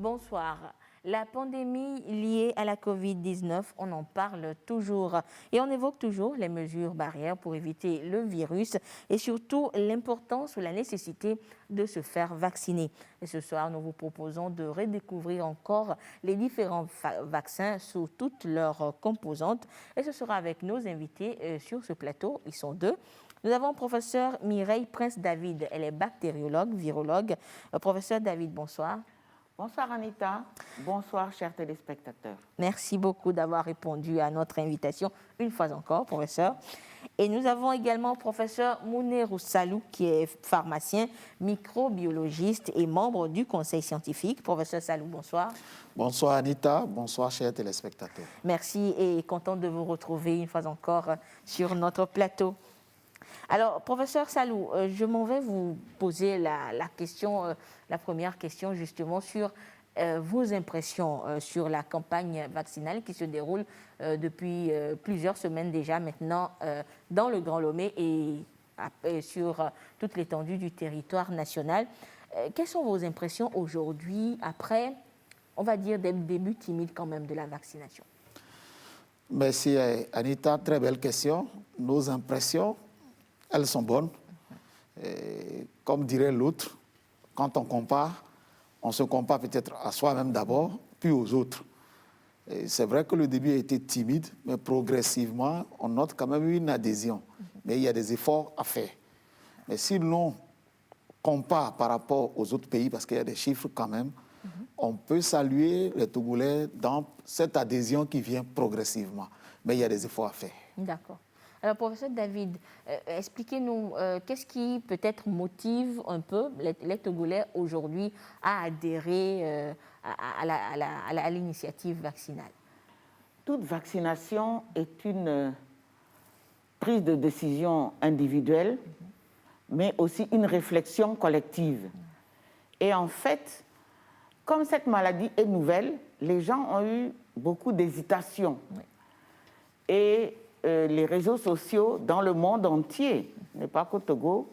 Bonsoir. La pandémie liée à la Covid-19, on en parle toujours et on évoque toujours les mesures barrières pour éviter le virus et surtout l'importance ou la nécessité de se faire vacciner. Et ce soir, nous vous proposons de redécouvrir encore les différents vaccins sous toutes leurs composantes et ce sera avec nos invités sur ce plateau. Ils sont deux. Nous avons professeur Mireille Prince-David, elle est bactériologue, virologue. Professeur David, bonsoir. Bonsoir Anita, bonsoir chers téléspectateurs. Merci beaucoup d'avoir répondu à notre invitation une fois encore, professeur. Et nous avons également professeur Mounerou Salou, qui est pharmacien, microbiologiste et membre du conseil scientifique. Professeur Salou, bonsoir. Bonsoir Anita, bonsoir chers téléspectateurs. Merci et content de vous retrouver une fois encore sur notre plateau. Alors, professeur Salou, je m'en vais vous poser la première question justement sur vos impressions sur la campagne vaccinale qui se déroule depuis plusieurs semaines déjà maintenant dans le Grand Lomé et sur toute l'étendue du territoire national. Quelles sont vos impressions aujourd'hui après, on va dire, des débuts timides quand même de la vaccination? Merci Anita, très belle question. Nos impressions, elles sont bonnes. Et comme dirait l'autre, quand on compare, on se compare peut-être à soi-même d'abord, puis aux autres. C'est vrai que le début a été timide, mais progressivement, on note quand même une adhésion. Mais il y a des efforts à faire. Mais si l'on compare par rapport aux autres pays, parce qu'il y a des chiffres quand même, on peut saluer les Togolais dans cette adhésion qui vient progressivement. Mais il y a des efforts à faire. D'accord. Alors, professeur David, expliquez-nous qu'est-ce qui peut-être motive un peu les Togolais aujourd'hui à adhérer à l'initiative vaccinale? Toute vaccination est une prise de décision individuelle, mais aussi une réflexion collective. Et en fait, comme cette maladie est nouvelle, les gens ont eu beaucoup d'hésitation. Oui. Et les réseaux sociaux dans le monde entier, n'est pas qu'au Togo,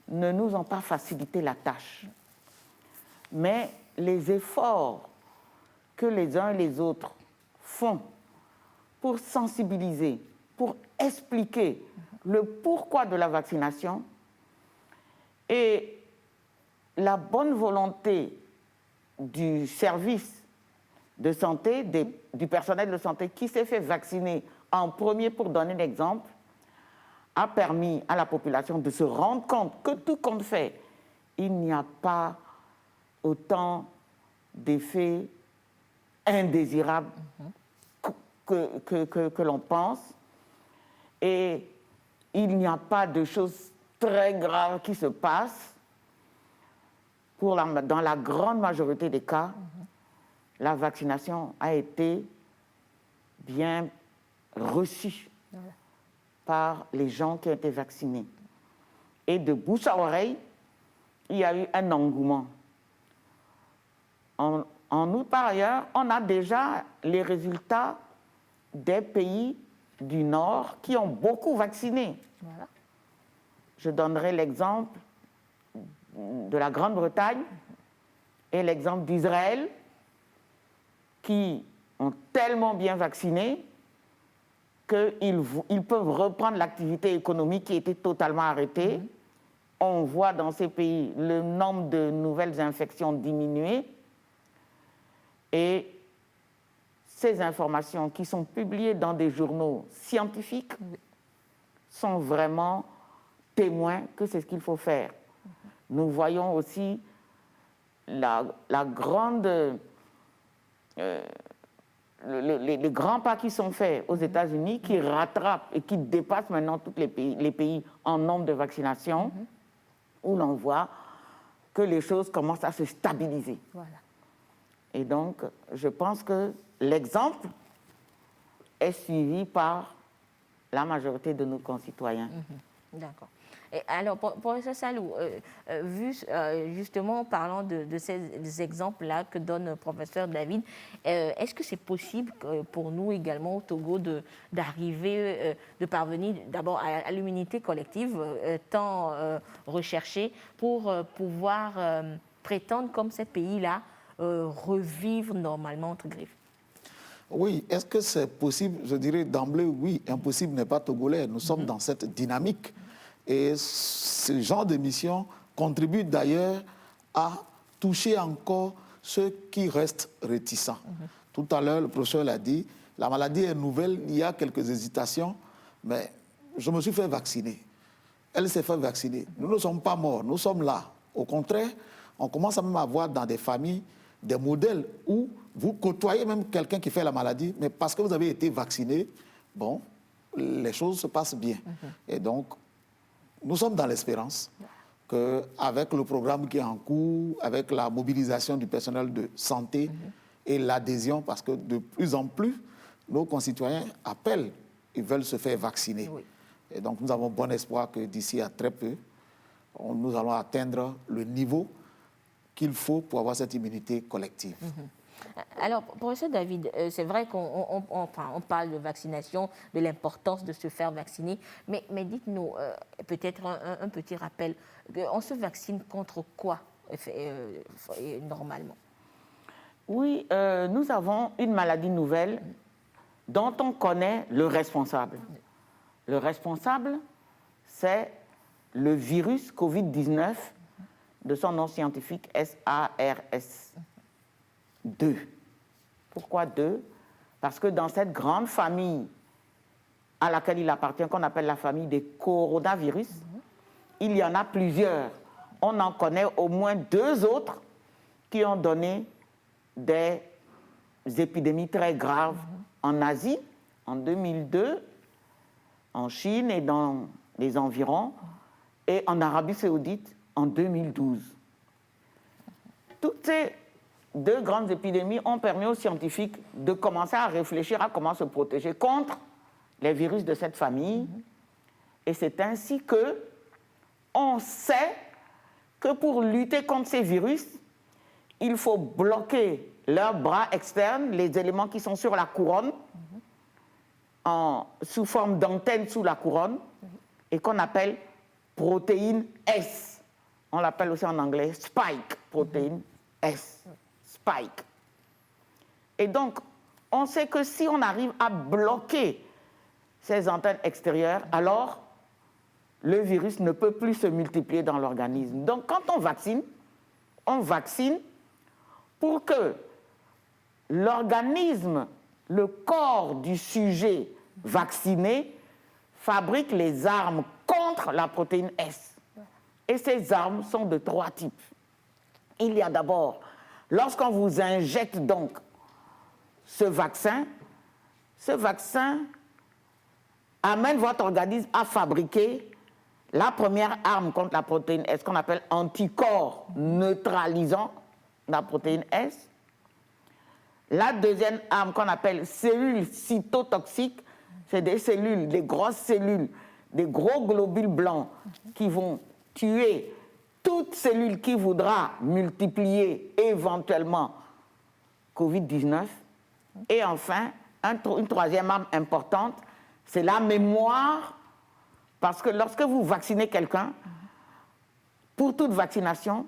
ne nous ont pas facilité la tâche. Mais les efforts que les uns et les autres font pour sensibiliser, pour expliquer le pourquoi de la vaccination et la bonne volonté du service de santé, du personnel de santé qui s'est fait vacciner en premier pour donner l'exemple, a permis à la population de se rendre compte que tout compte fait, il n'y a pas autant d'effets indésirables que l'on pense et il n'y a pas de choses très graves qui se passent. Dans la grande majorité des cas, la vaccination a été bien reçue par les gens qui ont été vaccinés. Et de bouche à oreille, il y a eu un engouement. En outre, par ailleurs, on a déjà les résultats des pays du Nord qui ont beaucoup vacciné. Voilà. Je donnerai l'exemple de la Grande-Bretagne et l'exemple d'Israël qui ont tellement bien vacciné qu'ils peuvent reprendre l'activité économique qui était totalement arrêtée. On voit dans ces pays le nombre de nouvelles infections diminuer et ces informations qui sont publiées dans des journaux scientifiques sont vraiment témoins que c'est ce qu'il faut faire. Nous voyons aussi les grands pas qui sont faits aux États-Unis, qui rattrapent et qui dépassent maintenant tous les pays en nombre de vaccinations, où l'on voit que les choses commencent à se stabiliser. Voilà. Et donc, je pense que l'exemple est suivi par la majorité de nos concitoyens. D'accord. Et alors, professeur Salou, justement, parlant de ces exemples-là que donne le professeur David, est-ce que c'est possible pour nous également au Togo de parvenir d'abord à l'immunité collective tant recherchée pour pouvoir prétendre comme ces pays-là revivre normalement, entre griffes? Oui, est-ce que c'est possible? Je dirais d'emblée, oui, impossible n'est pas togolais. Nous sommes dans cette dynamique. Et ce genre d'émission contribue d'ailleurs à toucher encore ceux qui restent réticents. Tout à l'heure, le professeur l'a dit, la maladie est nouvelle, il y a quelques hésitations, mais je me suis fait vacciner. Elle s'est fait vacciner. Nous ne sommes pas morts, nous sommes là. Au contraire, on commence à même à voir dans des familles des modèles où vous côtoyez même quelqu'un qui fait la maladie, mais parce que vous avez été vacciné, bon, les choses se passent bien. Et donc, nous sommes dans l'espérance qu'avec le programme qui est en cours, avec la mobilisation du personnel de santé et l'adhésion, parce que de plus en plus, nos concitoyens appellent, ils veulent se faire vacciner. Oui. Et donc, nous avons bon espoir que d'ici à très peu, nous allons atteindre le niveau qu'il faut pour avoir cette immunité collective. Alors, professeur David, c'est vrai qu'on parle de vaccination, de l'importance de se faire vacciner, mais dites-nous, peut-être un petit rappel, on se vaccine contre quoi normalement? Oui, nous avons une maladie nouvelle dont on connaît le responsable. Le responsable, c'est le virus Covid-19, de son nom scientifique SARS-2. Pourquoi 2? Parce que dans cette grande famille à laquelle il appartient, qu'on appelle la famille des coronavirus, il y en a plusieurs. On en connaît au moins 2 autres qui ont donné des épidémies très graves en Asie, en 2002, en Chine et dans les environs, et en Arabie Saoudite en 2012. Toutes ces 2 grandes épidémies ont permis aux scientifiques de commencer à réfléchir à comment se protéger contre les virus de cette famille. Et c'est ainsi que on sait que pour lutter contre ces virus, il faut bloquer leurs bras externes, les éléments qui sont sur la couronne, sous forme d'antenne sous la couronne, et qu'on appelle protéine S. On l'appelle aussi en anglais spike, protéine S, spike. Et donc, on sait que si on arrive à bloquer ces antennes extérieures, alors le virus ne peut plus se multiplier dans l'organisme. Donc, quand on vaccine pour que l'organisme, le corps du sujet vacciné, fabrique les armes contre la protéine S. Et ces armes sont de 3 types. Il y a d'abord, lorsqu'on vous injecte donc ce vaccin amène votre organisme à fabriquer la première arme contre la protéine S, qu'on appelle anticorps neutralisant la protéine S. La deuxième arme qu'on appelle cellules cytotoxiques, c'est des cellules, des grosses cellules, des gros globules blancs qui vont tuer toute cellule qui voudra multiplier éventuellement Covid-19. Et enfin, une troisième arme importante, c'est la mémoire, parce que lorsque vous vaccinez quelqu'un, pour toute vaccination,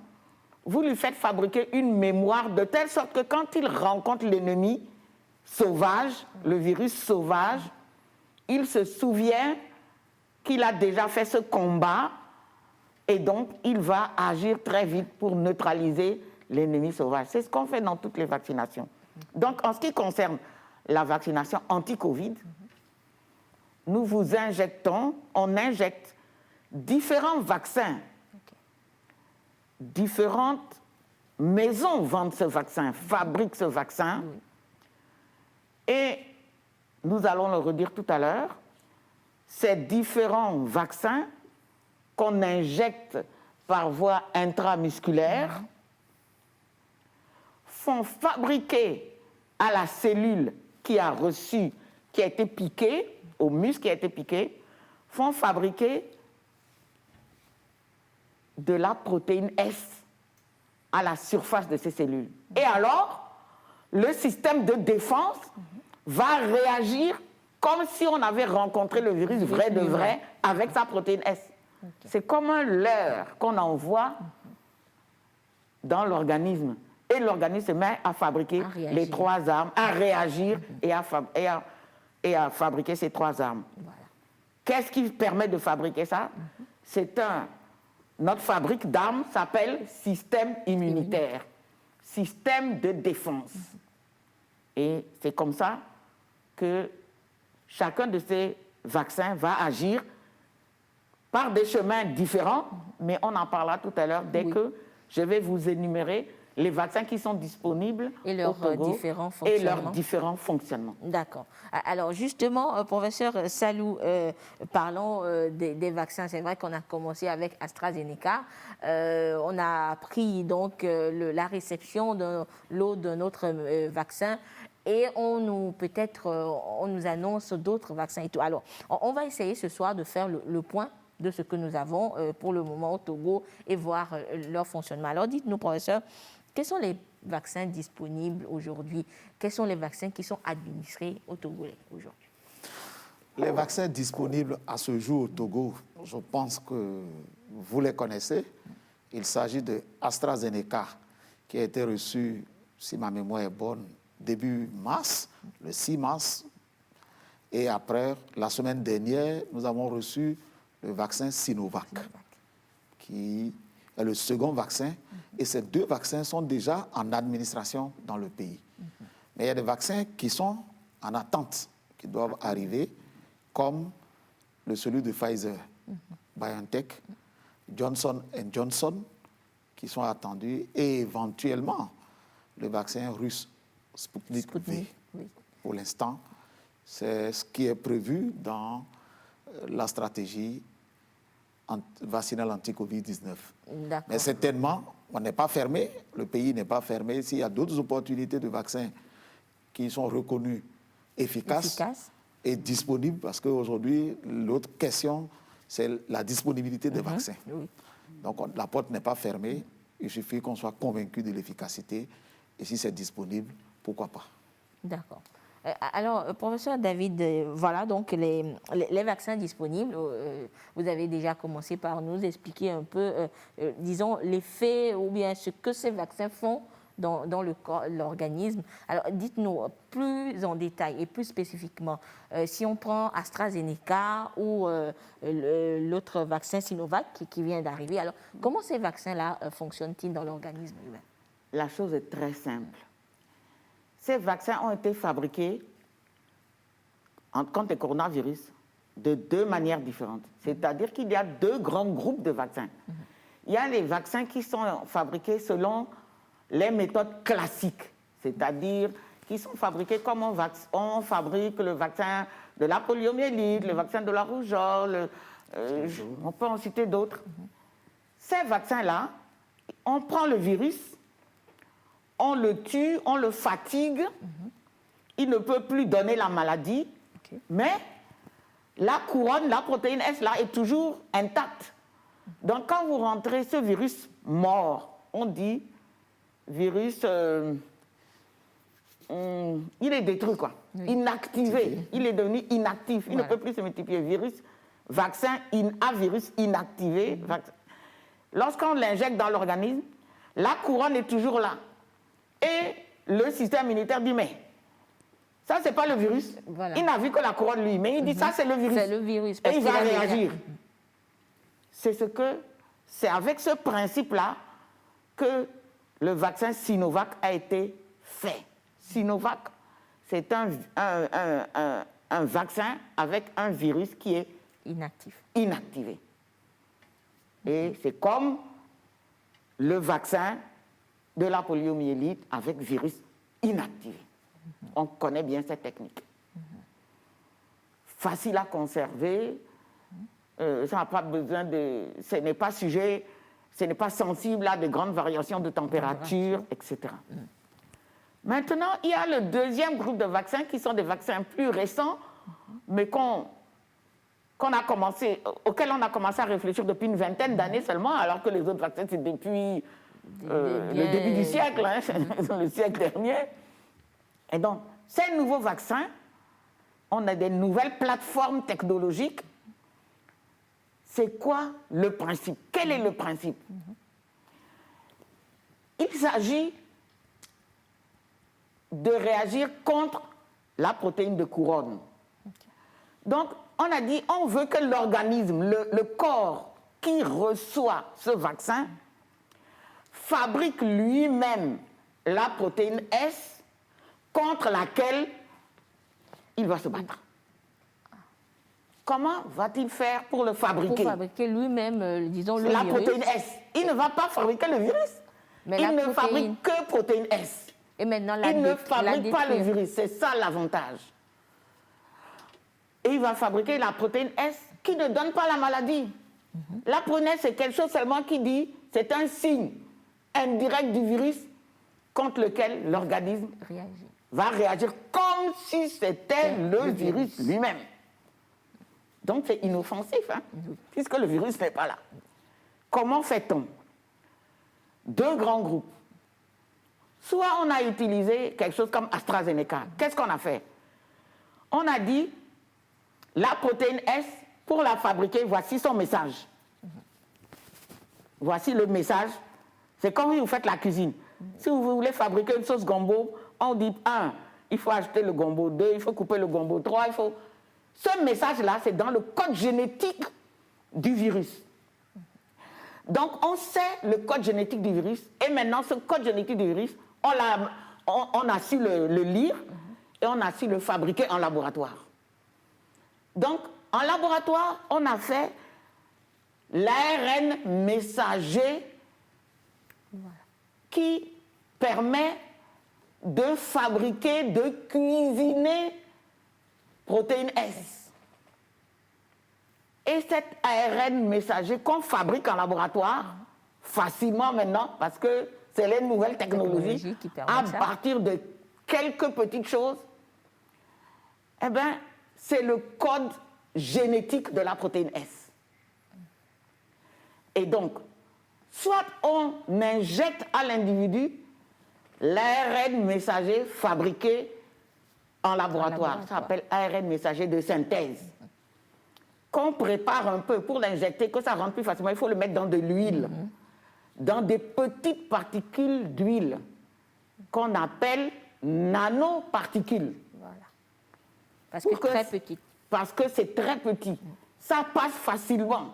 vous lui faites fabriquer une mémoire de telle sorte que quand il rencontre l'ennemi sauvage, le virus sauvage, il se souvient qu'il a déjà fait ce combat et donc il va agir très vite pour neutraliser l'ennemi sauvage. C'est ce qu'on fait dans toutes les vaccinations. Donc en ce qui concerne la vaccination anti-Covid, nous vous injectons, on injecte différents vaccins. Différentes maisons vendent ce vaccin, fabriquent ce vaccin. Et nous allons le redire tout à l'heure, ces différents vaccins qu'on injecte par voie intramusculaire font fabriquer à la cellule qui a reçu, qui a été piquée, au muscle qui a été piqué, font fabriquer de la protéine S à la surface de ces cellules. Et alors, le système de défense va réagir comme si on avait rencontré le virus vrai de vrai avec sa protéine S. C'est comme un leurre qu'on envoie dans l'organisme et l'organisme se met à fabriquer les 3 armes, à réagir et à fabriquer ces 3 armes. Voilà. Qu'est-ce qui permet de fabriquer ça? Notre fabrique d'armes s'appelle système immunitaire, système de défense. Et c'est comme ça que chacun de ces vaccins va agir par des chemins différents, mais on en parlera tout à l'heure dès que je vais vous énumérer les vaccins qui sont disponibles et leurs différents fonctionnements. D'accord. Alors justement, professeur Salou, parlons des vaccins. C'est vrai qu'on a commencé avec AstraZeneca. On a pris donc la réception de l'eau d'un autre vaccin et on nous annonce d'autres vaccins et tout. Alors, on va essayer ce soir de faire le point de ce que nous avons pour le moment au Togo et voir leur fonctionnement. Alors dites-nous, professeur, quels sont les vaccins disponibles aujourd'hui? Quels sont les vaccins qui sont administrés au Togolais aujourd'hui? Les vaccins disponibles à ce jour au Togo, je pense que vous les connaissez. Il s'agit de AstraZeneca, qui a été reçu, si ma mémoire est bonne, début mars, le 6 mars. Et après, la semaine dernière, nous avons reçu le vaccin Sinovac, qui est le second vaccin. Et ces 2 vaccins sont déjà en administration dans le pays. Mais il y a des vaccins qui sont en attente, qui doivent arriver, comme celui de Pfizer, BioNTech, Johnson & Johnson, qui sont attendus, et éventuellement le vaccin russe Sputnik V. Oui. Pour l'instant, c'est ce qui est prévu dans la stratégie vaccinale anti-Covid-19. Mais certainement, on n'est pas fermé, le pays n'est pas fermé. S'il y a d'autres opportunités de vaccins qui sont reconnus efficaces et disponibles, parce qu'aujourd'hui, l'autre question, c'est la disponibilité des vaccins. Oui. Donc, la porte n'est pas fermée, il suffit qu'on soit convaincu de l'efficacité, et si c'est disponible, pourquoi pas. D'accord. Alors, professeur David, voilà donc les vaccins disponibles. Vous avez déjà commencé par nous expliquer un peu, disons, l'effet ou bien ce que ces vaccins font dans l'organisme. Alors, dites-nous plus en détail et plus spécifiquement, si on prend AstraZeneca ou l'autre vaccin Sinovac qui vient d'arriver, alors comment ces vaccins-là fonctionnent-ils dans l'organisme humain? La chose est très simple. Ces vaccins ont été fabriqués contre le coronavirus de 2 manières différentes. C'est-à-dire qu'il y a 2 grands groupes de vaccins. Il y a les vaccins qui sont fabriqués selon les méthodes classiques, c'est-à-dire qui sont fabriqués comme on fabrique le vaccin de la poliomyélite, le vaccin de la rougeole, on peut en citer d'autres. Ces vaccins-là, on prend le virus, on le tue, on le fatigue, il ne peut plus donner la maladie, mais la couronne, la protéine S là est toujours intacte. Donc quand vous rentrez ce virus mort, on dit virus, il est détruit quoi, inactivé, il est devenu inactif, il ne peut plus se multiplier. Virus, vaccin, virus inactivé. Lorsqu'on l'injecte dans l'organisme, la couronne est toujours là. Et le système immunitaire dit, mais ça, c'est pas le virus. Voilà. Il n'a vu que la couronne lui, mais il dit, ça, c'est le virus. C'est le virus. Et il va réagir. C'est avec ce principe-là que le vaccin Sinovac a été fait. Sinovac, c'est un vaccin avec un virus qui est inactivé. Et c'est comme le vaccin de la poliomyélite avec virus inactivé. On connaît bien cette technique. Facile à conserver, ça n'a pas besoin de... Ce n'est pas sujet, ce n'est pas sensible à de grandes variations de température, etc. Maintenant, il y a le deuxième groupe de vaccins qui sont des vaccins plus récents, mais auxquels on a commencé à réfléchir depuis une vingtaine d'années seulement, alors que les autres vaccins, c'est depuis le début du siècle, le siècle dernier. Et donc, ces nouveaux vaccins, on a des nouvelles plateformes technologiques. C'est quoi le principe? Quel est le principe? Il s'agit de réagir contre la protéine de couronne. Donc, on a dit, on veut que l'organisme, le corps qui reçoit ce vaccin, fabrique lui-même la protéine S contre laquelle il va se battre. Comment va-t-il faire pour le fabriquer? Pour fabriquer lui-même, disons, le la virus. protéine S. Il ne va pas fabriquer le virus. Mais il ne fabrique que protéine S. Et maintenant, il ne fabrique pas le virus. C'est ça l'avantage. Et il va fabriquer la protéine S qui ne donne pas la maladie. La protéine S, c'est quelque chose seulement qui dit, c'est un signe indirect du virus contre lequel l'organisme va réagir comme si c'était le virus lui-même. Donc c'est inoffensif, hein, puisque le virus n'est pas là. Comment fait-on? Deux grands groupes. Soit on a utilisé quelque chose comme AstraZeneca. Qu'est-ce qu'on a fait? On a dit, la protéine S, pour la fabriquer, voici son message. Voici le message. C'est comme si vous faites la cuisine. Si vous voulez fabriquer une sauce gombo, on dit 1, il faut acheter le gombo, 2, il faut couper le gombo, 3, il faut... Ce message-là, c'est dans le code génétique du virus. Donc, on sait le code génétique du virus, et maintenant, ce code génétique du virus, on a su le lire, et on a su le fabriquer en laboratoire. Donc, en laboratoire, on a fait l'ARN messager qui permet de fabriquer, de cuisiner protéine S. Et cet ARN messager qu'on fabrique en laboratoire, facilement maintenant, parce que c'est les nouvelles technologies, à partir de quelques petites choses, eh bien, c'est le code génétique de la protéine S. Et donc, soit on injecte à l'individu l'ARN messager fabriqué en laboratoire. Ça s'appelle ARN messager de synthèse. Qu'on prépare un peu pour l'injecter, que ça rentre plus facilement, il faut le mettre dans de l'huile, dans des petites particules d'huile qu'on appelle nanoparticules. Voilà. Parce que c'est très petit. Parce que c'est très petit. Ça passe facilement.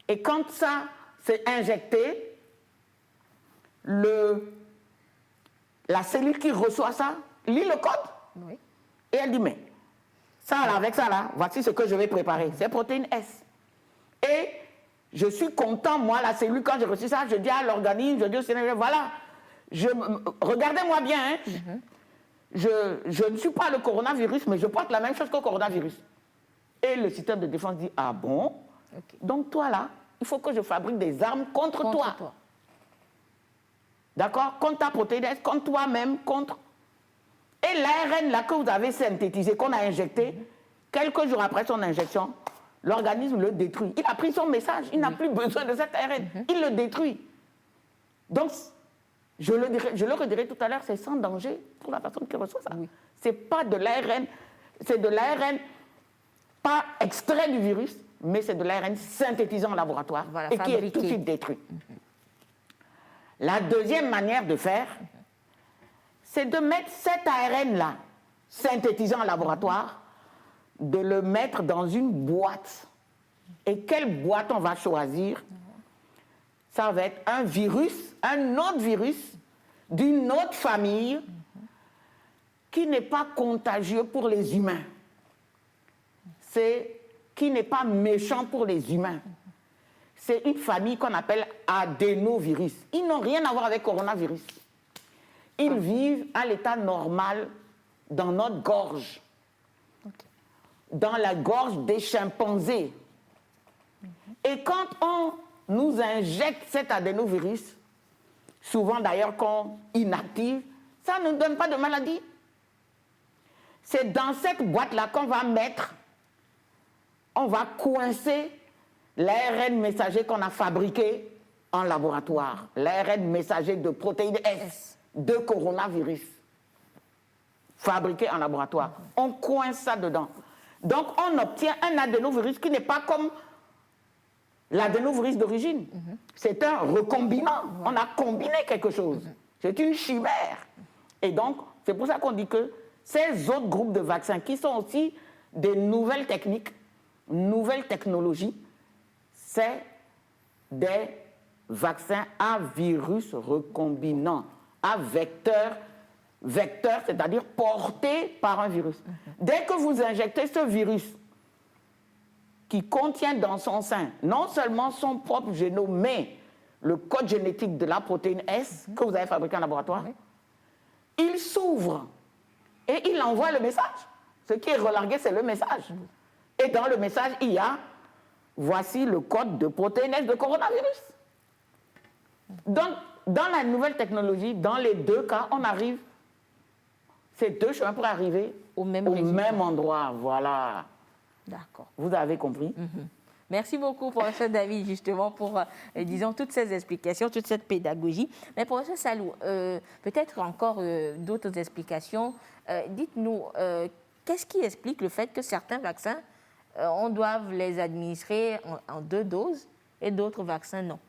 Et quand ça s'est injecté, la cellule qui reçoit ça lit le code. Oui. Et elle dit, mais ça là, avec ça là, voici ce que je vais préparer. C'est protéine S. Et je suis content, moi, la cellule, quand j'ai reçu ça, je dis à l'organisme, je dis au Sénégal, voilà, regardez-moi bien, hein, je ne suis pas le coronavirus, mais je porte la même chose que le coronavirus. Et le système de défense dit, ah bon? Okay. Donc toi là, il faut que je fabrique des armes contre toi. D'accord? Contre ta protéine S, contre toi-même, contre... Et l'ARN là que vous avez synthétisé, qu'on a injecté, quelques jours après son injection, l'organisme le détruit. Il a pris son message, il n'a plus besoin de cet ARN, il le détruit. Donc, je le redirai tout à l'heure, c'est sans danger pour la personne qui reçoit ça. Oui. C'est pas de l'ARN, c'est de l'ARN pas extrait du virus, mais c'est de l'ARN synthétisé en laboratoire, voilà, et fabriqué, qui est tout de suite détruit. La deuxième manière de faire, c'est de mettre cet ARN-là, synthétisé en laboratoire, de le mettre dans une boîte. Et quelle boîte on va choisir? Ça va être un virus, un autre virus, d'une autre famille, qui n'est pas contagieux pour les humains. Qui n'est pas méchant pour les humains. C'est une famille qu'on appelle adénovirus. Ils n'ont rien à voir avec coronavirus. Ils vivent à l'état normal dans notre gorge, dans la gorge des chimpanzés. Et quand on nous injecte cet adénovirus, souvent d'ailleurs qu'on inactive, ça ne donne pas de maladie. C'est dans cette boîte-là qu'on va mettre, on va coincer l'ARN messager qu'on a fabriqué en laboratoire, l'ARN messager de protéine S. De coronavirus fabriqué en laboratoire. On coince ça dedans. Donc, on obtient un adénovirus qui n'est pas comme l'adénovirus d'origine. C'est un recombinant. On a combiné quelque chose. C'est une chimère. Et donc, C'est pour ça qu'on dit que ces autres groupes de vaccins, qui sont aussi des nouvelles techniques, nouvelles technologies, c'est des vaccins à virus recombinant, à vecteur, c'est-à-dire porté par un virus. Dès que vous injectez ce virus qui contient dans son sein non seulement son propre génome, mais le code génétique de la protéine S que vous avez fabriqué en laboratoire, il s'ouvre et il envoie le message. Ce qui est relargué, c'est le message. Et dans le message, il y a, voici le code de protéine S de coronavirus. Donc, dans la nouvelle technologie, dans les deux cas, on arrive, c'est deux chemins pour arriver au même endroit. Voilà. D'accord. Vous avez compris? Merci beaucoup, professeur David, justement, pour, disons, toutes ces explications, toute cette pédagogie. Mais professeur Salou, peut-être encore d'autres explications. Dites-nous, qu'est-ce qui explique le fait que certains vaccins, on doit les administrer en 2 doses et d'autres vaccins non?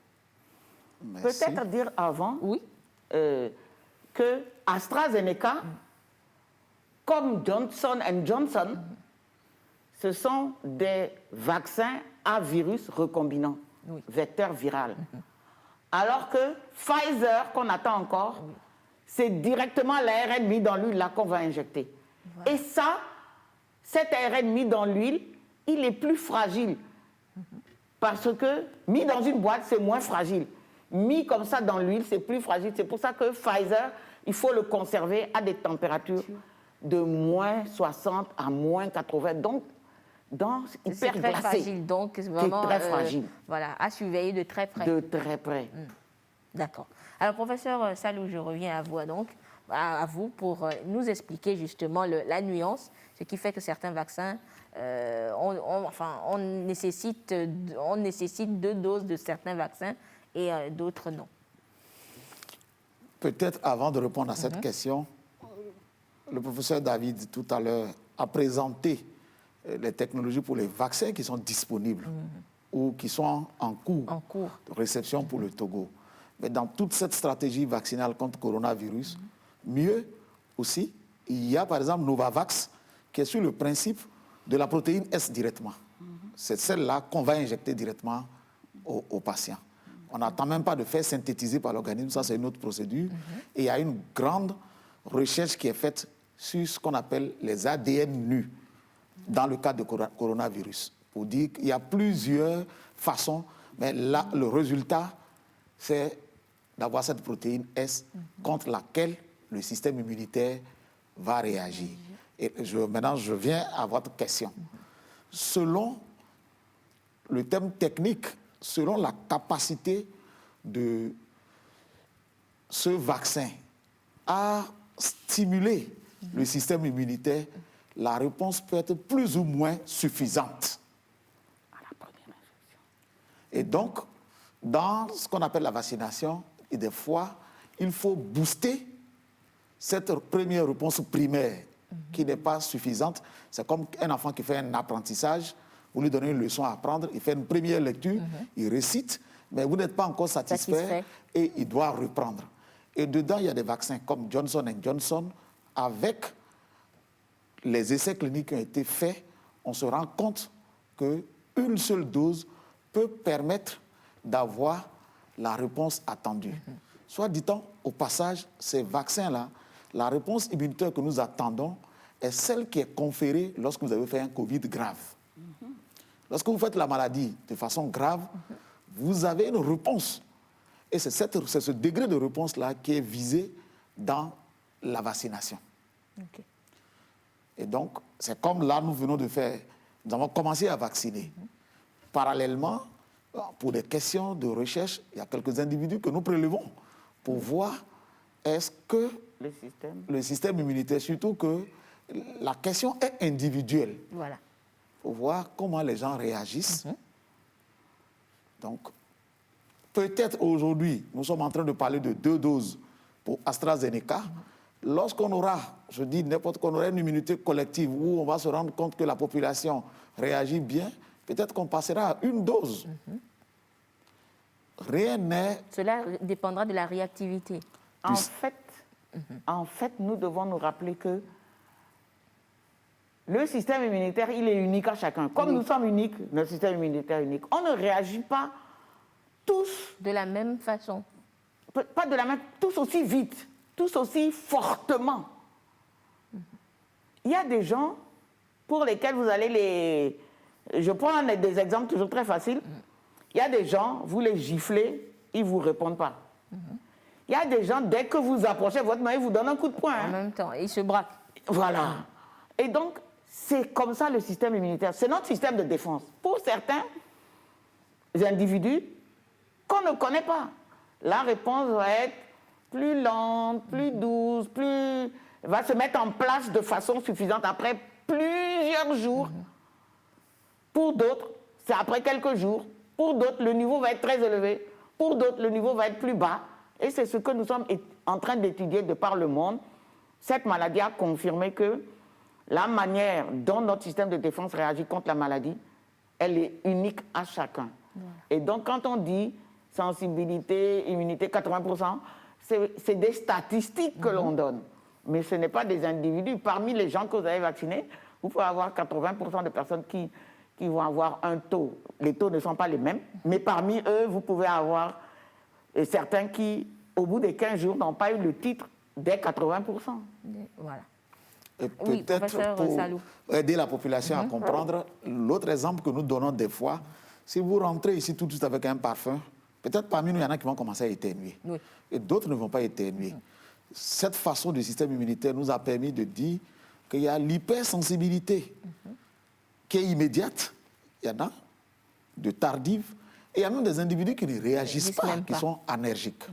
Peut-être dire avant oui. Que AstraZeneca, comme Johnson Johnson, ce sont des vaccins à virus recombinant, vecteur viral. Alors que Pfizer, qu'on attend encore, c'est directement l'ARN mis dans l'huile là qu'on va injecter. Voilà. Et ça, cet ARN mis dans l'huile, il est plus fragile. Parce que mis dans une boîte, c'est moins fragile. Mis comme ça dans l'huile, c'est plus fragile. C'est pour ça que Pfizer, il faut le conserver à des températures de moins 60 à moins 80. Donc, c'est très fragile, donc vraiment très fragile. Voilà, à surveiller de très près. De très près. D'accord. Alors, professeur Salou, je reviens à vous, donc, à vous pour nous expliquer justement la nuance, ce qui fait que certains vaccins, on nécessite 2 doses de certains vaccins et d'autres non. Peut-être avant de répondre à cette question, le professeur David tout à l'heure a présenté les technologies pour les vaccins qui sont disponibles ou qui sont en cours de réception pour le Togo. Mais dans toute cette stratégie vaccinale contre le coronavirus, mieux aussi, il y a par exemple Novavax qui est sur le principe de la protéine S directement. C'est celle-là qu'on va injecter directement aux patients. On n'attend même pas de faire synthétiser par l'organisme, ça c'est une autre procédure. Et il y a une grande recherche qui est faite sur ce qu'on appelle les ADN nus dans le cas de coronavirus. Pour dire qu'il y a plusieurs façons, mais là, le résultat, c'est d'avoir cette protéine S contre laquelle le système immunitaire va réagir. Et maintenant, je viens à votre question. Selon le thème technique, selon la capacité de ce vaccin à stimuler le système immunitaire, la réponse peut être plus ou moins suffisante. Et donc, dans ce qu'on appelle la vaccination, et des fois, il faut booster cette première réponse primaire qui n'est pas suffisante. C'est comme un enfant qui fait un apprentissage, vous lui donnez une leçon à apprendre, il fait une première lecture, il récite, mais vous n'êtes pas encore satisfait et il doit reprendre. Et dedans, il y a des vaccins comme Johnson Johnson, avec les essais cliniques qui ont été faits, on se rend compte qu'une seule dose peut permettre d'avoir la réponse attendue. Soit dit-on, au passage, ces vaccins-là, la réponse immunitaire que nous attendons est celle qui est conférée lorsque vous avez fait un Covid grave. Lorsque vous faites la maladie de façon grave, vous avez une réponse. Et c'est ce degré de réponse-là qui est visé dans la vaccination. Okay. Et donc, c'est comme là, nous venons de faire, nous avons commencé à vacciner. Parallèlement, pour des questions de recherche, il y a quelques individus que nous prélevons pour voir est-ce que le système immunitaire, surtout que la question est individuelle. Voilà. Pour voir comment les gens réagissent. Donc, peut-être aujourd'hui, nous sommes en train de parler de 2 doses pour AstraZeneca. Lorsqu'on aura, je dis n'importe qu'on aura une immunité collective où on va se rendre compte que la population réagit bien, peut-être qu'on passera à 1 dose. Rien n'est... Cela dépendra de la réactivité. En fait, En fait, nous devons nous rappeler que le système immunitaire, il est unique à chacun. Comme nous sommes uniques, notre système immunitaire est unique. On ne réagit pas tous De la même façon. pas de la même, tous aussi vite, tous aussi fortement. Il y a des gens pour lesquels vous allez les... Je prends des exemples toujours très faciles. Il y a des gens, vous les giflez, ils ne vous répondent pas. Il y a des gens, dès que vous approchez votre main, ils vous donnent un coup de poing. En même temps, ils se braquent. Voilà. Et donc, c'est comme ça le système immunitaire. C'est notre système de défense. Pour certains individus qu'on ne connaît pas, la réponse va être plus lente, plus douce, va se mettre en place de façon suffisante après plusieurs jours. Pour d'autres, c'est après quelques jours. Pour d'autres, le niveau va être très élevé. Pour d'autres, le niveau va être plus bas. Et c'est ce que nous sommes en train d'étudier de par le monde. Cette maladie a confirmé que la manière dont notre système de défense réagit contre la maladie, elle est unique à chacun. Et donc, quand on dit sensibilité, immunité, 80%, c'est des statistiques que l'on donne. Mais ce n'est pas des individus. Parmi les gens que vous avez vaccinés, vous pouvez avoir 80% de personnes qui vont avoir un taux. Les taux ne sont pas les mêmes, mais parmi eux, vous pouvez avoir certains qui, au bout des 15 jours, n'ont pas eu le titre des 80%. Voilà. Et Oui, peut-être professeur pour Salou. aider la population à comprendre, l'autre exemple que nous donnons des fois, si vous rentrez ici tout de suite avec un parfum, peut-être parmi nous, il y en a qui vont commencer à éternuer. Oui. Et d'autres ne vont pas éternuer. Cette façon du système immunitaire nous a permis de dire qu'il y a l'hypersensibilité qui est immédiate, il y en a, de tardive, et il y a même des individus qui ne réagissent pas, qui sont allergiques.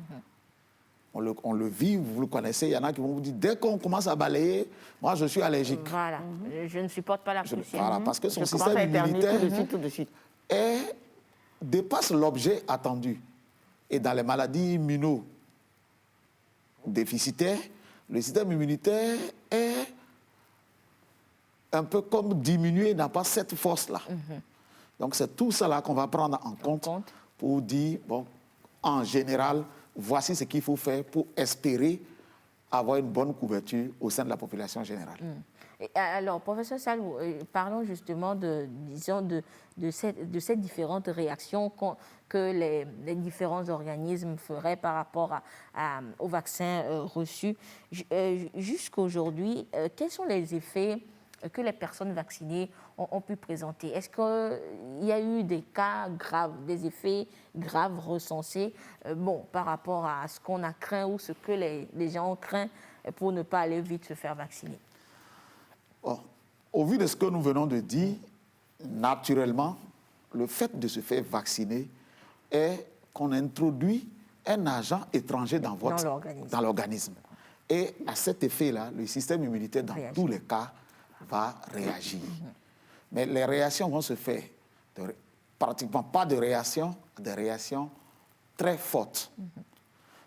On le vit, vous le connaissez, il y en a qui vont vous dire, dès qu'on commence à balayer, moi je suis allergique. Voilà, je ne supporte pas la poussière. Voilà, parce que son Je commence système à éternuer immunitaire tout de suite. dépasse l'objet attendu. Et dans les maladies immunodéficitaires, le système immunitaire est un peu comme diminué, n'a pas cette force-là. Donc c'est tout ça là qu'on va prendre en compte pour dire, bon, en général, voici ce qu'il faut faire pour espérer avoir une bonne couverture au sein de la population générale. Alors, professeur Salou, parlons justement de ces différentes réactions que les différents organismes feraient par rapport aux vaccins reçus. Jusqu'à aujourd'hui, quels sont les effets que les personnes vaccinées ont pu présenter? Est-ce qu'il y a eu des cas graves, des effets graves recensés par rapport à ce qu'on a craint ou ce que les gens ont craint pour ne pas aller vite se faire vacciner? Bon, au vu de ce que nous venons de dire, naturellement, le fait de se faire vacciner est qu'on introduit un agent étranger dans l'organisme. Et à cet effet-là, le système immunitaire, dans tous les cas, va réagir. Mais les réactions vont se faire, pratiquement pas de réactions, des réactions très fortes.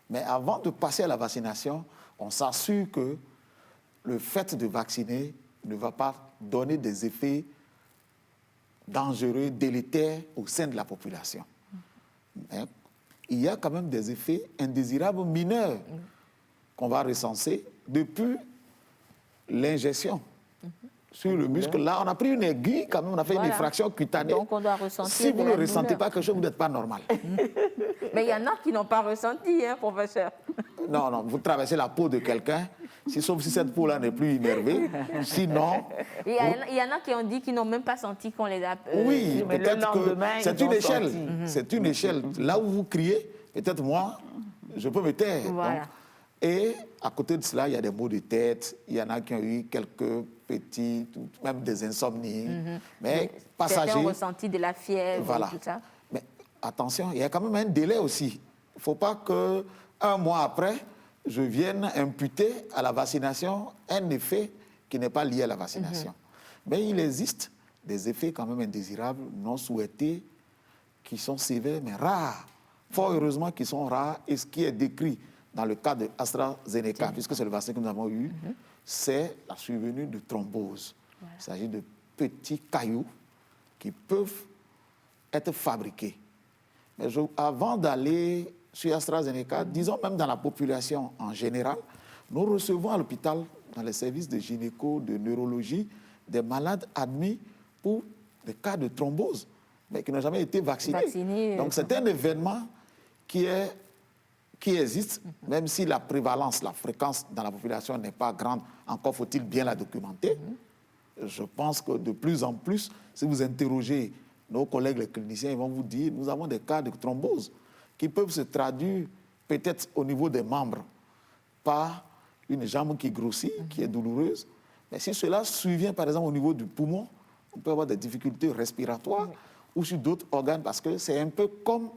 Mais avant de passer à la vaccination, on s'assure que le fait de vacciner ne va pas donner des effets dangereux, délétères au sein de la population. Mais il y a quand même des effets indésirables mineurs qu'on va recenser depuis l'injection sur le muscle. Là, on a pris une aiguille, quand même, on a fait une effraction cutanée. Donc, on doit ressentir si vous ne ressentez pas quelque chose, vous n'êtes pas normal. Mais il y en a qui n'ont pas ressenti, hein, professeur. Non, vous traversez la peau de quelqu'un, sauf si cette peau-là n'est plus innervée. Sinon... Il y en a qui ont dit qu'ils n'ont même pas senti qu'on les a... oui, peut-être que c'est une échelle. C'est une échelle. Là où vous criez, peut-être moi, je peux me taire. Voilà. Donc, et à côté de cela, il y a des maux de tête, il y en a qui ont eu quelques petits, même des insomnies, mais passagers. Certains ont ressenti de la fièvre, voilà. Et tout ça. Mais attention, il y a quand même un délai aussi. Il ne faut pas qu'un mois après, je vienne imputer à la vaccination un effet qui n'est pas lié à la vaccination. Mais il existe des effets quand même indésirables, non souhaités, qui sont sévères, mais rares. Fort heureusement qu'ils sont rares, et ce qui est décrit dans le cas de AstraZeneca, puisque c'est le vaccin que nous avons eu, c'est la survenue de thrombose. Voilà. Il s'agit de petits cailloux qui peuvent être fabriqués. Mais avant d'aller sur AstraZeneca, disons même dans la population en général, Nous recevons à l'hôpital, dans les services de gynéco, de neurologie, des malades admis pour des cas de thrombose, mais qui n'ont jamais été vaccinés. Donc c'est un événement qui existe, même si la prévalence, la fréquence dans la population n'est pas grande, encore faut-il bien la documenter. Je pense que de plus en plus, si vous interrogez nos collègues les cliniciens, ils vont vous dire nous avons des cas de thrombose qui peuvent se traduire peut-être au niveau des membres par une jambe qui grossit, qui est douloureuse. Mais si cela survient par exemple au niveau du poumon, on peut avoir des difficultés respiratoires ou sur d'autres organes parce que c'est un peu comme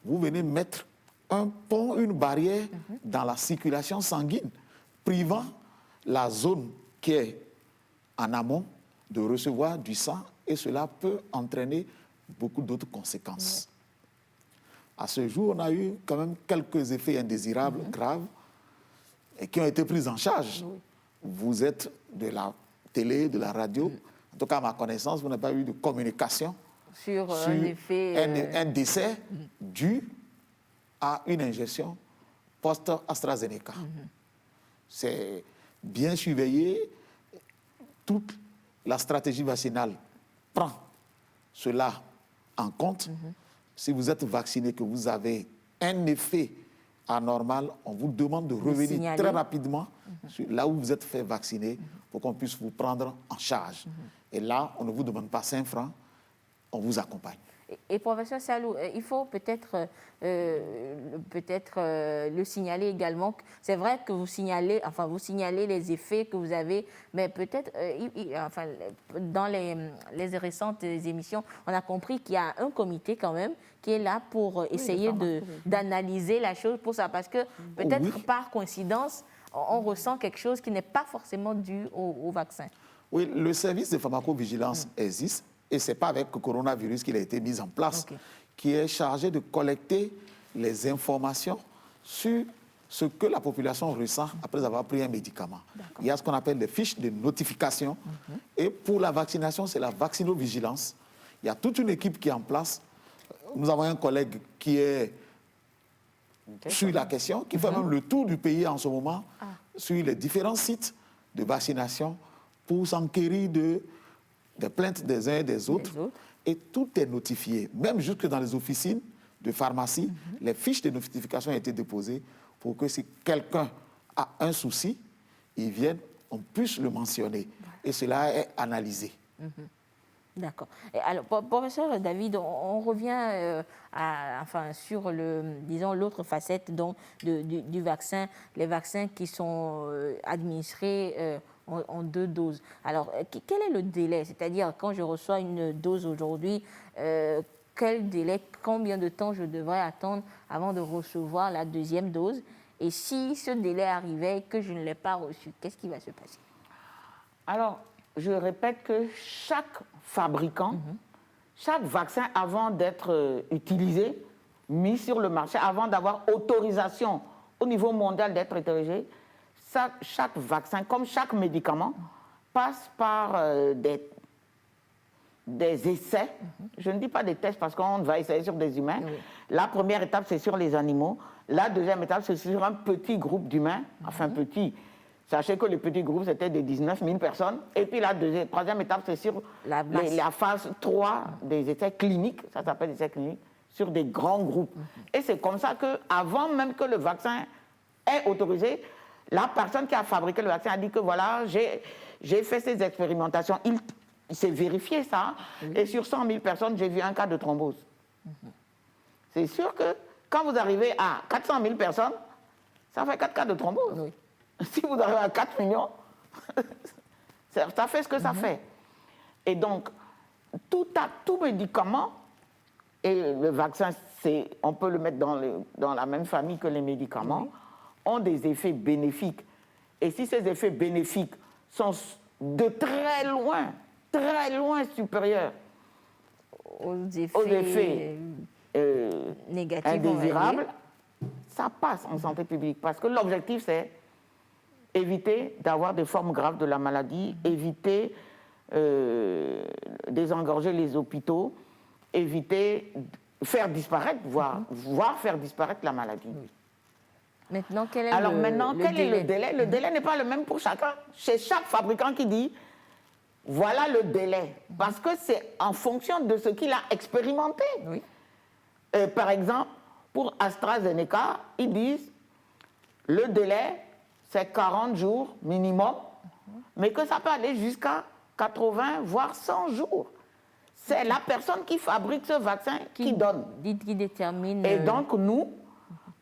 vous venez mettre un pont, une barrière dans la circulation sanguine, privant la zone qui est en amont de recevoir du sang et cela peut entraîner beaucoup d'autres conséquences. À ce jour, on a eu quand même quelques effets indésirables graves et qui ont été pris en charge. Vous êtes de la télé, de la radio, en tout cas à ma connaissance, vous n'avez pas eu de communication sur un décès dû à une injection post-AstraZeneca. C'est bien surveillé. Toute la stratégie vaccinale prend cela en compte. Si vous êtes vacciné, que vous avez un effet anormal, on vous demande de revenir très rapidement là où vous êtes fait vacciner pour qu'on puisse vous prendre en charge. Et là, on ne vous demande pas 5 francs, on vous accompagne. Et professeur Salou, il faut peut-être le signaler également. C'est vrai que vous signalez les effets que vous avez, mais peut-être, dans les récentes émissions, on a compris qu'il y a un comité quand même qui est là pour essayer d'analyser la chose pour ça, parce que peut-être par coïncidence, on ressent quelque chose qui n'est pas forcément dû au vaccin. Oui, le service de pharmacovigilance existe. Et ce n'est pas avec le coronavirus qu'il a été mis en place, qui est chargé de collecter les informations sur ce que la population ressent après avoir pris un médicament. Il y a ce qu'on appelle des fiches de notification. Et pour la vaccination, c'est la vaccinovigilance. Il y a toute une équipe qui est en place. Nous avons un collègue qui est sur la question, qui fait même le tour du pays en ce moment, sur les différents sites de vaccination pour s'enquérir des plaintes des uns et des autres. Et tout est notifié. Même jusque dans les officines de pharmacie, les fiches de notification ont été déposées pour que si quelqu'un a un souci, il vienne, on puisse le mentionner. Et cela est analysé. D'accord. Alors, professeur David, on revient sur l'autre facette du vaccin, les vaccins qui sont administrés en 2 doses. Alors, quel est le délai? C'est-à-dire, quand je reçois une dose aujourd'hui, quel délai, combien de temps je devrais attendre avant de recevoir la 2e dose? Et si ce délai arrivait et que je ne l'ai pas reçu, qu'est-ce qui va se passer? Alors, je répète que chaque fabricant, chaque vaccin, avant d'être utilisé, mis sur le marché, avant d'avoir autorisation au niveau mondial d'être utilisé, chaque vaccin, comme chaque médicament, passe par des essais. Je ne dis pas des tests parce qu'on va essayer sur des humains. La première étape, c'est sur les animaux. La deuxième étape, c'est sur un petit groupe d'humains. Enfin, petit. Sachez que le petit groupe, c'était de 19 000 personnes. Et puis la troisième étape, c'est sur la phase 3 des essais cliniques. Ça s'appelle des essais cliniques, sur des grands groupes. Et c'est comme ça qu'avant même que le vaccin est autorisé, la personne qui a fabriqué le vaccin a dit que voilà, j'ai fait ces expérimentations. Il s'est vérifié ça. Et sur 100 000 personnes, j'ai vu un cas de thrombose. C'est sûr que quand vous arrivez à 400 000 personnes, ça fait 4 cas de thrombose. Si vous arrivez à 4 millions, ça fait ce que ça fait. Et donc, tout médicament, et le vaccin, on peut le mettre dans la même famille que les médicaments, ont des effets bénéfiques. Et si ces effets bénéfiques sont de très loin supérieurs aux effets négatifs, indésirables, ça passe en santé publique. Parce que l'objectif, c'est éviter d'avoir des formes graves de la maladie, éviter désengorger les hôpitaux, éviter faire disparaître, voire faire disparaître la maladie. Maintenant, quel est Alors le maintenant, quel est le délai? Le Mhm. délai n'est pas le même pour chacun. C'est chaque fabricant qui dit, voilà le délai. Parce que c'est en fonction de ce qu'il a expérimenté. Oui. Par exemple, pour AstraZeneca, ils disent, le délai, c'est 40 jours minimum, mais que ça peut aller jusqu'à 80, voire 100 jours. C'est la personne qui fabrique ce vaccin qui donne. Qui détermine... Et donc, nous,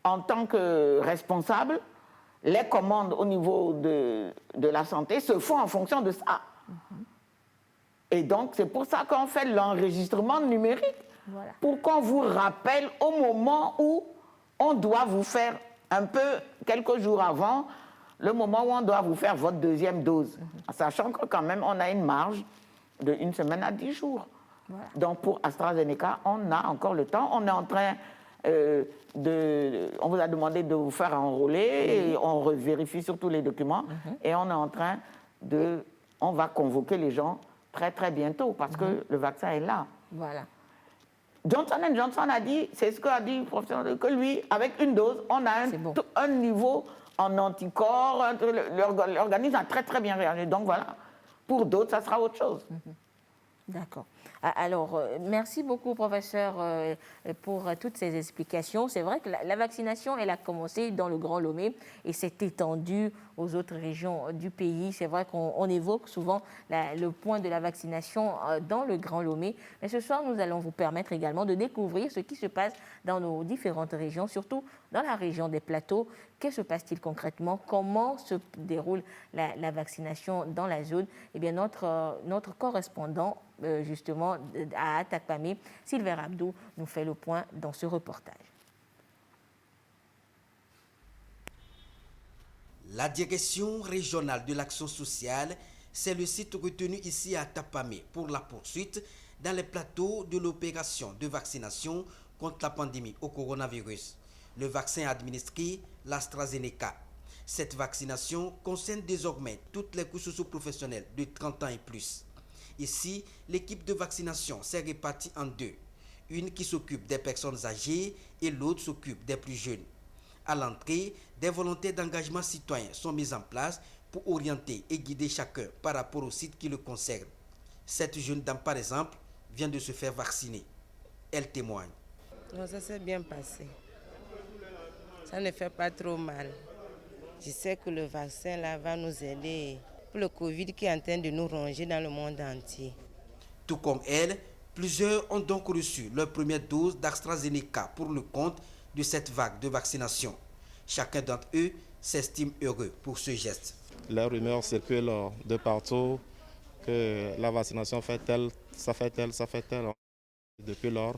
en tant que responsables, les commandes au niveau de la santé se font en fonction de ça. Et donc, c'est pour ça qu'on fait l'enregistrement numérique, Voilà. pour qu'on vous rappelle au moment où on doit vous faire un peu, quelques jours avant, le moment où on doit vous faire votre deuxième dose. Sachant que quand même, on a une marge de 1 semaine à 10 jours. Voilà. Donc, pour AstraZeneca, on a encore le temps. On est en train on vous a demandé de vous faire enrôler, et on vérifie surtout les documents, et on est en train on va convoquer les gens très très bientôt, parce que le vaccin est là. Voilà. Johnson Johnson a dit, c'est ce qu'a dit le professeur, que lui, avec une dose, on a un niveau en anticorps, l'organisme a très très bien réagi. Donc voilà, pour d'autres, ça sera autre chose. D'accord. Alors, merci beaucoup, professeur, pour toutes ces explications. C'est vrai que la vaccination, elle a commencé dans le Grand Lomé et s'est étendue aux autres régions du pays. C'est vrai qu'on évoque souvent le point de la vaccination dans le Grand Lomé. Mais ce soir, nous allons vous permettre également de découvrir ce qui se passe dans nos différentes régions, surtout dans la région des plateaux. Que se passe-t-il concrètement? Comment se déroule la vaccination dans la zone? Eh bien, notre correspondant, justement, à Atakpamé, Sylvain Abdou, nous fait le point dans ce reportage. La direction régionale de l'action sociale, c'est le site retenu ici à Tapamé pour la poursuite dans les plateaux de l'opération de vaccination contre la pandémie au coronavirus. Le vaccin administré, l'AstraZeneca. Cette vaccination concerne désormais toutes les couches socio-professionnelles de 30 ans et plus. Ici, l'équipe de vaccination s'est répartie en deux. Une qui s'occupe des personnes âgées et l'autre s'occupe des plus jeunes. À l'entrée, des volontaires d'engagement citoyen sont mises en place pour orienter et guider chacun par rapport au site qui le concerne. Cette jeune dame, par exemple, vient de se faire vacciner. Elle témoigne. Non, ça s'est bien passé. Ça ne fait pas trop mal. Je sais que le vaccin là va nous aider pour le Covid qui est en train de nous ronger dans le monde entier. Tout comme elle, plusieurs ont donc reçu leur première dose d'AstraZeneca pour le compte de cette vague de vaccination. Chacun d'entre eux s'estime heureux pour ce geste. Les rumeurs circulent de partout que la vaccination fait tel, ça fait tel, ça fait tel. Depuis lors,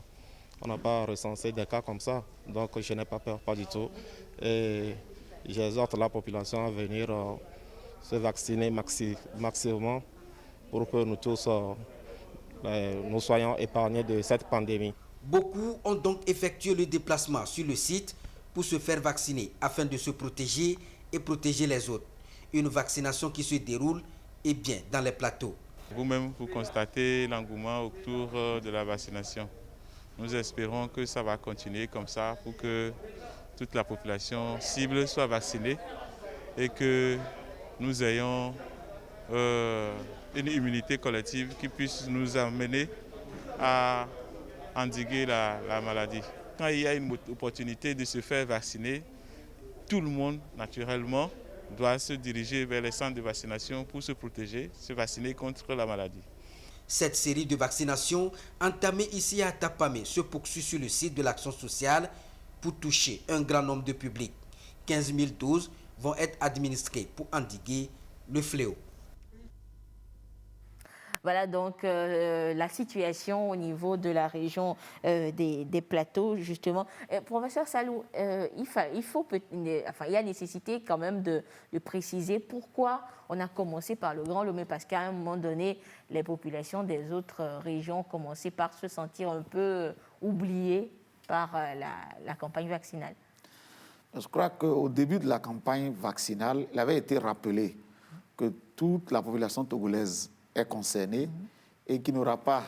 on n'a pas recensé des cas comme ça, donc je n'ai pas peur, pas du tout. Et j'exhorte la population à venir se vacciner maximum pour que nous tous nous soyons épargnés de cette pandémie. Beaucoup ont donc effectué le déplacement sur le site pour se faire vacciner afin de se protéger et protéger les autres. Une vaccination qui se déroule et bien dans les plateaux. Vous-même, vous constatez l'engouement autour de la vaccination. Nous espérons que ça va continuer comme ça pour que toute la population cible soit vaccinée et que nous ayons une immunité collective qui puisse nous amener à endiguer la maladie. Quand il y a une opportunité de se faire vacciner, tout le monde, naturellement, doit se diriger vers les centres de vaccination pour se protéger, se vacciner contre la maladie. Cette série de vaccinations entamée ici à Tapamé se poursuit sur le site de l'action sociale pour toucher un grand nombre de publics. 15 000 doses vont être administrées pour endiguer le fléau. Voilà donc la situation au niveau de la région des plateaux, justement. Professeur Salou, il y a nécessité quand même de préciser pourquoi on a commencé par le Grand Lomé, parce qu'à un moment donné, les populations des autres régions ont commencé par se sentir un peu oubliées par la campagne vaccinale. Je crois qu'au début de la campagne vaccinale, il avait été rappelé que toute la population togolaise est concernée et qu'il n'y aura pas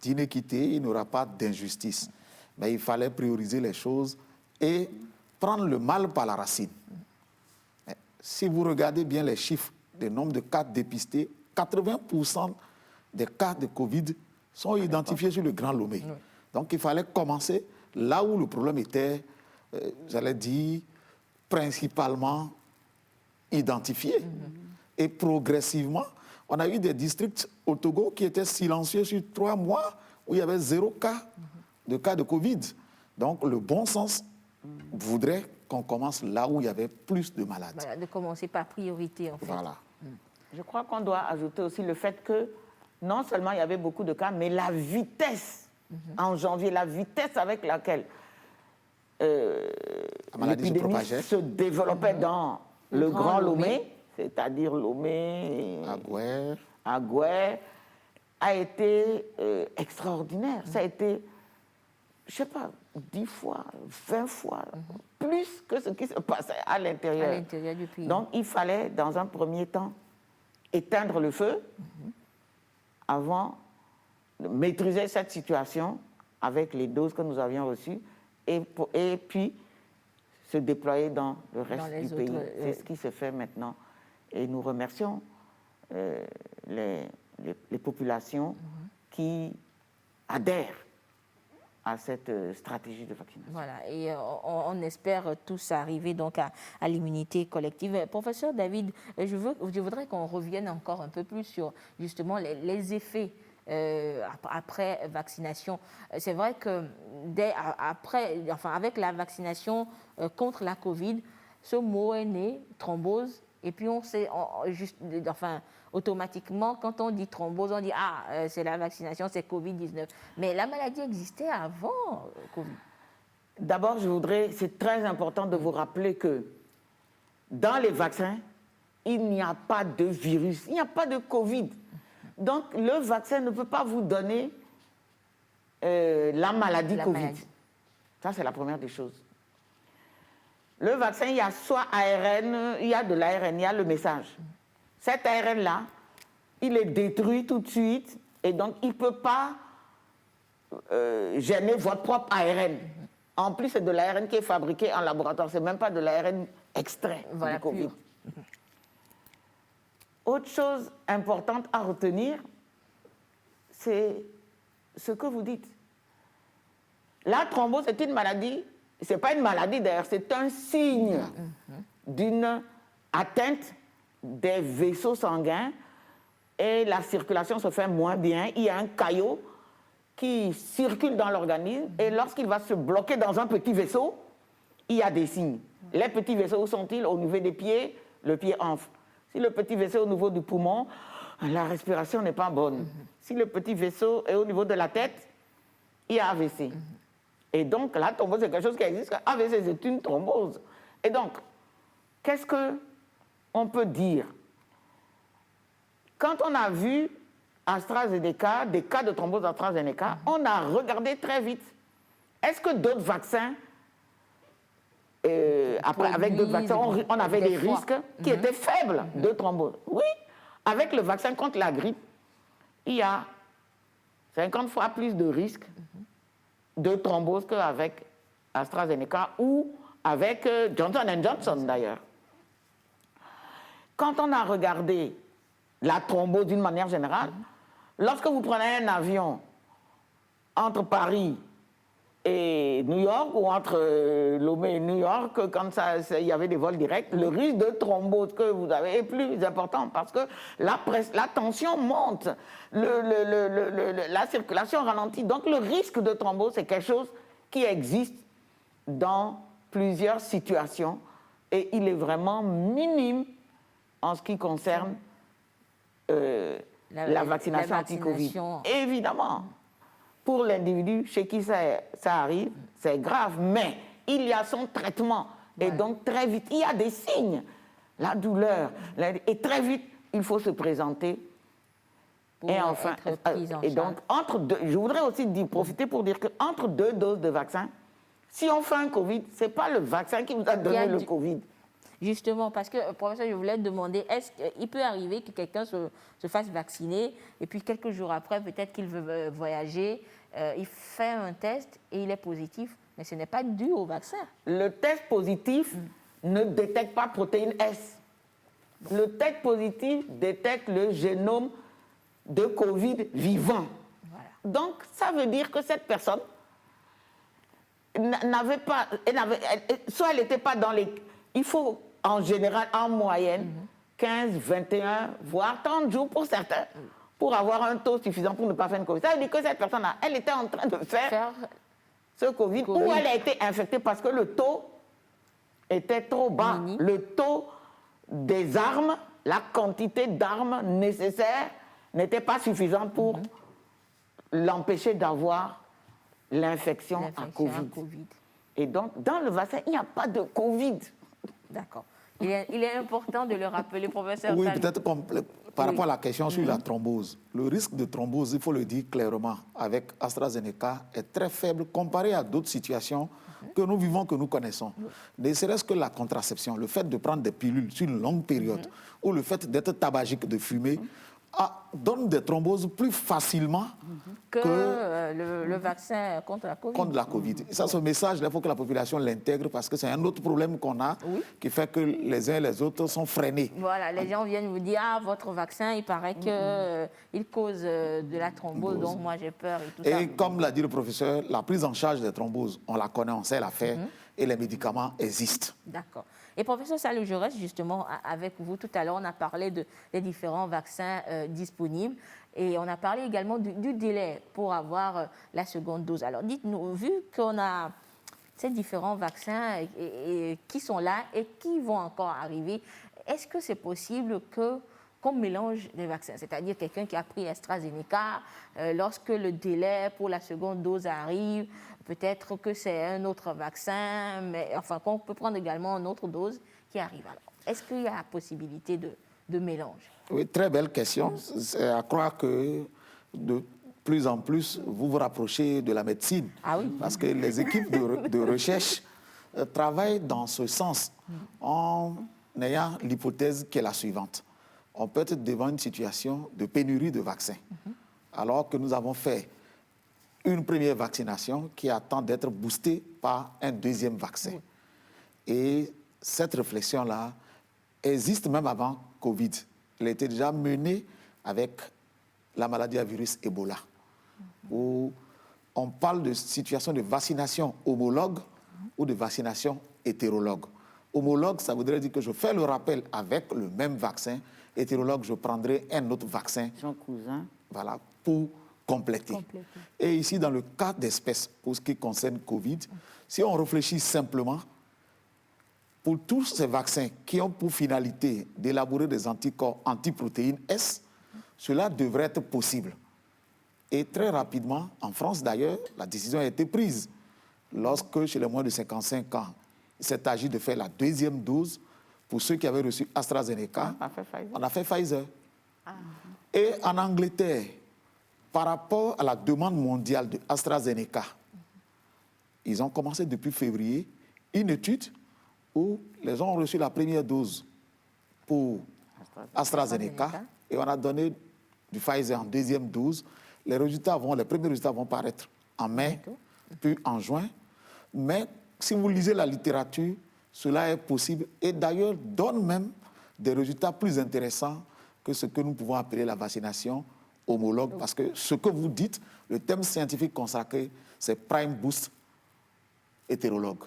d'inéquité, il n'y aura pas d'injustice. Mais il fallait prioriser les choses et prendre le mal par la racine. Mais si vous regardez bien les chiffres des nombres de cas dépistés, 80% des cas de Covid sont identifiés sur le Grand Lomé. Oui. Donc il fallait commencer là où le problème était, j'allais dire, principalement identifié. Et progressivement, on a eu des districts au Togo qui étaient silencieux sur 3 mois où il y avait 0 cas de Covid. Donc le bon sens voudrait qu'on commence là où il y avait plus de malades. Voilà, de commencer par priorité, en fait. Voilà. Je crois qu'on doit ajouter aussi le fait que non seulement il y avait beaucoup de cas, mais la vitesse en janvier, la vitesse avec laquelle l'épidémie se développait dans le Grand Lomé, c'est-à-dire Lomé, Aguer, a été extraordinaire. Ça a été, je ne sais pas, 10 fois, 20 fois, plus que ce qui se passait à l'intérieur du pays. Donc, il fallait, dans un premier temps, éteindre le feu avant de maîtriser cette situation avec les doses que nous avions reçues et puis se déployer dans le reste du pays. C'est ce qui se fait maintenant. Et nous remercions les populations qui adhèrent à cette stratégie de vaccination. Voilà, et on espère tous arriver donc à l'immunité collective. Professeur David, je voudrais qu'on revienne encore un peu plus sur justement les effets après vaccination. C'est vrai que avec la vaccination contre la Covid, ce mot est né, thrombose, et puis on sait, automatiquement, quand on dit thrombose, on dit c'est la vaccination, c'est Covid-19. Mais la maladie existait avant Covid. D'abord, c'est très important de vous rappeler que dans les vaccins, il n'y a pas de virus, il n'y a pas de Covid. Donc, le vaccin ne peut pas vous donner la maladie Covid. Ça, c'est la première des choses. Le vaccin, il y a soit ARN, il y a de l'ARN, il y a le message. Cet ARN-là, il est détruit tout de suite et donc il ne peut pas gêner votre propre ARN. En plus, c'est de l'ARN qui est fabriqué en laboratoire, ce n'est même pas de l'ARN extrait du Covid. Autre chose importante à retenir, c'est ce que vous dites. La thrombose, c'est une maladie, ce n'est pas une maladie d'ailleurs, c'est un signe d'une atteinte des vaisseaux sanguins et la circulation se fait moins bien. Il y a un caillot qui circule dans l'organisme et lorsqu'il va se bloquer dans un petit vaisseau, il y a des signes. Les petits vaisseaux, où sont-ils? Au niveau des pieds, le pied enfle. Si le petit vaisseau est au niveau du poumon, la respiration n'est pas bonne. Si le petit vaisseau est au niveau de la tête, il y a AVC. Et donc, la thrombose, c'est quelque chose qui existe. AVC, c'est une thrombose. Et donc, qu'est-ce qu'on peut dire? Quand on a vu AstraZeneca, des cas de thrombose AstraZeneca, on a regardé très vite. Est-ce que d'autres vaccins, avec d'autres vaccins, on avait des risques qui étaient faibles de thrombose? Oui, avec le vaccin contre la grippe, il y a 50 fois plus de risques de thrombose qu'avec AstraZeneca ou avec Johnson & Johnson d'ailleurs. Quand on a regardé la thrombose d'une manière générale, lorsque vous prenez un avion entre Paris et New York ou entre Lomé et New York, quand il y avait des vols directs, le risque de thrombose que vous avez est plus important parce que la tension monte, la circulation ralentit. Donc le risque de thrombose, c'est quelque chose qui existe dans plusieurs situations et il est vraiment minime en ce qui concerne la vaccination anti-Covid. Évidemment, pour l'individu chez qui ça arrive, c'est grave, mais il y a son traitement. Et donc, très vite, il y a des signes. La douleur. Et très vite, il faut se présenter. Pour et enfin, et donc, je voudrais aussi profiter pour dire qu'entre 2 doses de vaccin, si on fait un Covid, ce n'est pas le vaccin qui vous a donné le Covid. Justement, parce que, professeur, je voulais demander, est-ce qu'il peut arriver que quelqu'un se fasse vacciner et puis quelques jours après, peut-être qu'il veut voyager, il fait un test et il est positif, Mais ce n'est pas dû au vaccin. Le test positif ne détecte pas protéine S. Le test positif détecte le génome de Covid vivant. Voilà. Donc, ça veut dire que cette personne n'avait pas... soit elle n'était pas dans les... Il faut, en général, en moyenne, 15, 21, voire 30 jours pour certains, pour avoir un taux suffisant pour ne pas faire une Covid. Ça veut dire que cette personne, elle était en train de faire ce Covid, ou elle a été infectée parce que le taux était trop bas. Le taux des armes, la quantité d'armes nécessaires n'était pas suffisante pour l'empêcher d'avoir l'infection à COVID. Et donc, dans le vaccin, il n'y a pas de Covid. D'accord. Il est important de le rappeler, professeur. Oui, peut-être par rapport à la question sur la thrombose. Le risque de thrombose, il faut le dire clairement, avec AstraZeneca, est très faible comparé à d'autres situations que nous vivons, que nous connaissons. Ne serait-ce que la contraception, le fait de prendre des pilules sur une longue période, ou le fait d'être tabagique, de fumer, donne des thromboses plus facilement que le vaccin contre la Covid. Contre la Covid. Et ça, ce message, il faut que la population l'intègre parce que c'est un autre problème qu'on a qui fait que les uns et les autres sont freinés. Voilà, les gens viennent vous dire, ah, votre vaccin, il paraît qu'il cause de la thrombose, donc moi j'ai peur et tout ça. Et comme l'a dit le professeur, la prise en charge des thromboses, on la connaît, on sait la faire et les médicaments existent. D'accord. Et professeur Salou, je reste justement avec vous. Tout à l'heure, on a parlé des différents vaccins disponibles et on a parlé également du délai pour avoir la seconde dose. Alors dites-nous, vu qu'on a ces différents vaccins et qui sont là et qui vont encore arriver, est-ce que c'est possible qu'on mélange les vaccins? C'est-à-dire quelqu'un qui a pris AstraZeneca, lorsque le délai pour la seconde dose arrive, peut-être que c'est un autre vaccin, mais enfin qu'on peut prendre également une autre dose qui arrive. Alors, est-ce qu'il y a la possibilité de mélange? Oui, très belle question. C'est à croire que de plus en plus, vous vous rapprochez de la médecine. Ah oui. Parce que les équipes de recherche travaillent dans ce sens en ayant l'hypothèse qui est la suivante. On peut être devant une situation de pénurie de vaccins, alors que nous avons fait une première vaccination qui attend d'être boostée par un deuxième vaccin. Et cette réflexion-là existe même avant Covid. Elle était déjà menée avec la maladie à virus Ebola, où on parle de situation de vaccination homologue ou de vaccination hétérologue. Homologue, ça voudrait dire que je fais le rappel avec le même vaccin. Hétérologue, je prendrai un autre vaccin. Son cousin. Voilà, pour compléter. Et ici, dans le cas d'espèce, pour ce qui concerne Covid, si on réfléchit simplement, pour tous ces vaccins qui ont pour finalité d'élaborer des anticorps antiprotéines S, cela devrait être possible. Et très rapidement, en France d'ailleurs, la décision a été prise. Lorsque, chez les moins de 55 ans, il s'est agi de faire la deuxième dose, pour ceux qui avaient reçu AstraZeneca, on a fait Pfizer. Et en Angleterre, par rapport à la demande mondiale de AstraZeneca, ils ont commencé depuis février une étude où les gens ont reçu la première dose pour AstraZeneca et on a donné du Pfizer en deuxième dose. Les premiers résultats vont paraître en mai, puis en juin. Mais si vous lisez la littérature, cela est possible et d'ailleurs donne même des résultats plus intéressants que ce que nous pouvons appeler la vaccination homologue, parce que ce que vous dites, le thème scientifique consacré, c'est prime boost hétérologue.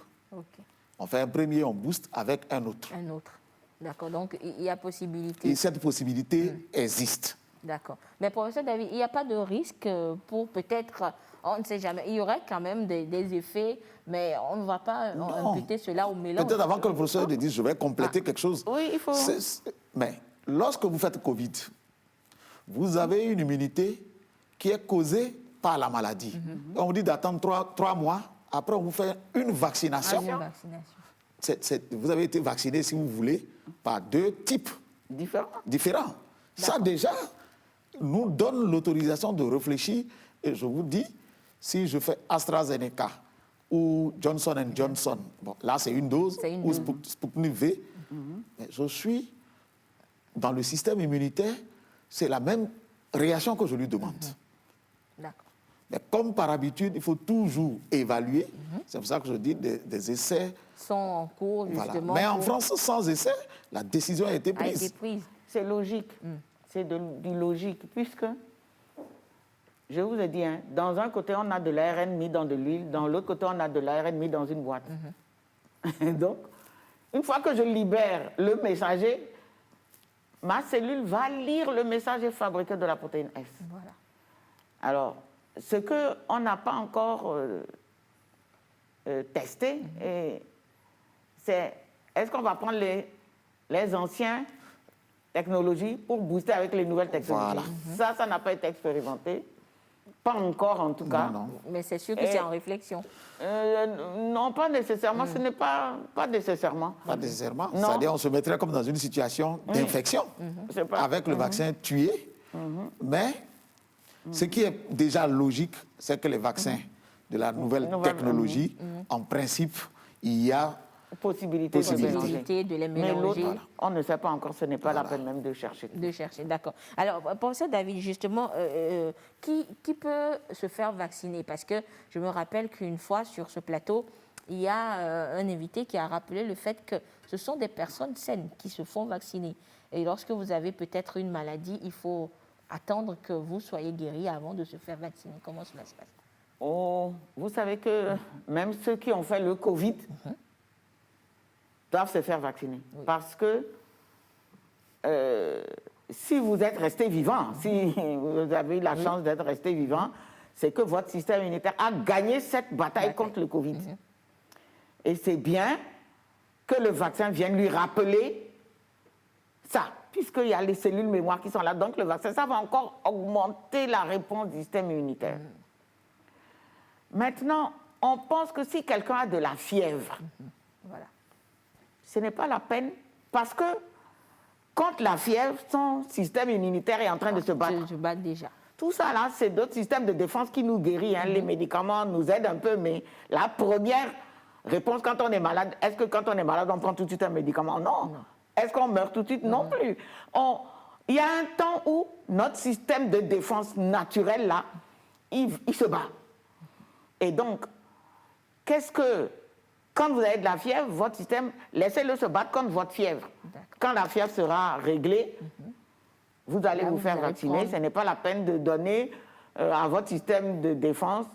On fait un premier, on booste avec un autre. Un autre. D'accord, donc il y a possibilité. Et cette possibilité existe. D'accord. Mais professeur David, il n'y a pas de risque pour peut-être, on ne sait jamais, il y aurait quand même des effets, mais on ne va pas imputer cela au mélange. Peut-être avant que le professeur ne dise, je vais compléter quelque chose. Oui, il faut... Mais lorsque vous faites Covid, vous avez une immunité qui est causée par la maladie. On vous dit d'attendre 3 mois, après on vous fait une vaccination. Vous avez été vacciné, si vous voulez, par 2 types différents. Ça déjà nous donne l'autorisation de réfléchir. Et je vous dis, si je fais AstraZeneca ou Johnson & Johnson, bon, là c'est une dose, ou Sputnik V, mais je suis dans le système immunitaire, c'est la même réaction que je lui demande. Mais comme par habitude, il faut toujours évaluer. C'est pour ça que je dis des essais. Sont en cours, Voilà. justement. Mais en France, sans essai, la décision a été prise. C'est logique. C'est du logique, puisque, je vous ai dit, hein, dans un côté, on a de l'ARN mis dans de l'huile, dans l'autre côté, on a de l'ARN mis dans une boîte. Donc, une fois que je libère le messager, ma cellule va lire le message et fabriquer de la protéine S. Voilà. Alors, ce qu'on n'a pas encore testé, c'est est-ce qu'on va prendre les anciennes technologies pour booster avec les nouvelles technologies. Voilà. Ça n'a pas été expérimenté. Pas encore, en tout cas. Non. Mais c'est sûr que c'est en réflexion. Non, pas nécessairement. Ce n'est pas nécessairement. Pas nécessairement. Non. C'est-à-dire qu'on se mettrait comme dans une situation d'infection, avec le vaccin tué. Mais ce qui est déjà logique, c'est que les vaccins de la nouvelle technologie, en principe, il y a possibilité de les mélanger. Mais l'autre, on ne sait pas encore, ce n'est pas la peine même de chercher. D'accord. Alors, professeur David, justement, qui peut se faire vacciner? Parce que je me rappelle qu'une fois sur ce plateau, il y a un invité qui a rappelé le fait que ce sont des personnes saines qui se font vacciner. Et lorsque vous avez peut-être une maladie, il faut attendre que vous soyez guéri avant de se faire vacciner. Comment cela se passe? Oh, vous savez que même ceux qui ont fait le Covid doivent se faire vacciner. Oui. Parce que si vous êtes resté vivant, si vous avez eu la chance d'être resté vivant, c'est que votre système immunitaire a gagné cette bataille contre le Covid. Et c'est bien que le vaccin vienne lui rappeler ça, puisqu'il y a les cellules mémoire qui sont là. Donc le vaccin, ça va encore augmenter la réponse du système immunitaire. Maintenant, on pense que si quelqu'un a de la fièvre, voilà, ce n'est pas la peine, parce que contre la fièvre, son système immunitaire est en train de se battre. Se battre déjà. Tout ça, là, c'est d'autres systèmes de défense qui nous guérissent. Les médicaments nous aident un peu, mais la première réponse quand on est malade, est-ce que quand on est malade, on prend tout de suite un médicament? Non. Est-ce qu'on meurt tout de suite? Non plus. Il y a un temps où notre système de défense naturel, là, il se bat. Et donc, quand vous avez de la fièvre, votre système, laissez-le se battre contre votre fièvre. Quand la fièvre sera réglée, vous allez vous faire vacciner. Ce n'est pas la peine de donner à votre système de défense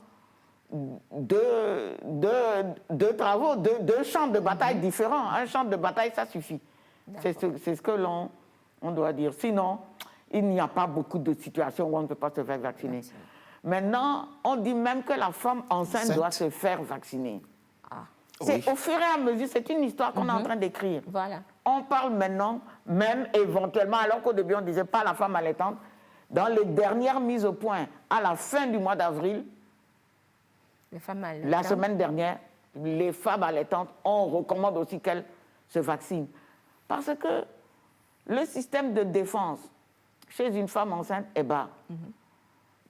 deux travaux, deux champs de bataille différents. Un champ de bataille, ça suffit. C'est ce que l'on doit dire. Sinon, il n'y a pas beaucoup de situations où on ne peut pas se faire vacciner. Maintenant, on dit même que la femme enceinte doit se faire vacciner. C'est au fur et à mesure, c'est une histoire qu'on est en train d'écrire. Voilà. On parle maintenant, même éventuellement, alors qu'au début on ne disait pas la femme allaitante, dans les dernières mises au point, à la fin du mois d'avril, la semaine dernière, les femmes allaitantes, on recommande aussi qu'elles se vaccinent. Parce que le système de défense chez une femme enceinte est bas.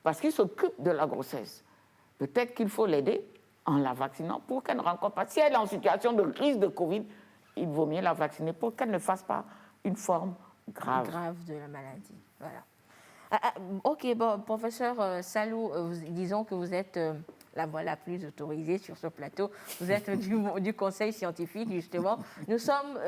Parce qu'il s'occupe de la grossesse. Peut-être qu'il faut l'aider en la vaccinant pour qu'elle ne rencontre pas. Si elle est en situation de crise de Covid, il vaut mieux la vacciner pour qu'elle ne fasse pas une forme grave. De la maladie. Voilà. Ok, bon, professeur Salou, disons que vous êtes la voix la plus autorisée sur ce plateau. Vous êtes du conseil scientifique, justement. Nous sommes,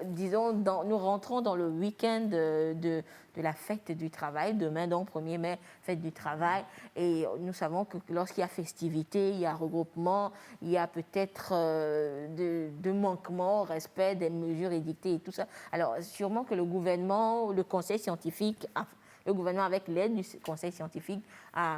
nous rentrons dans le week-end de la fête du travail. Demain, donc, 1er mai, fête du travail. Et nous savons que lorsqu'il y a festivité, il y a regroupement, il y a peut-être de manquements au respect des mesures édictées et tout ça. Alors, sûrement que le gouvernement, le conseil scientifique, le gouvernement, avec l'aide du conseil scientifique, a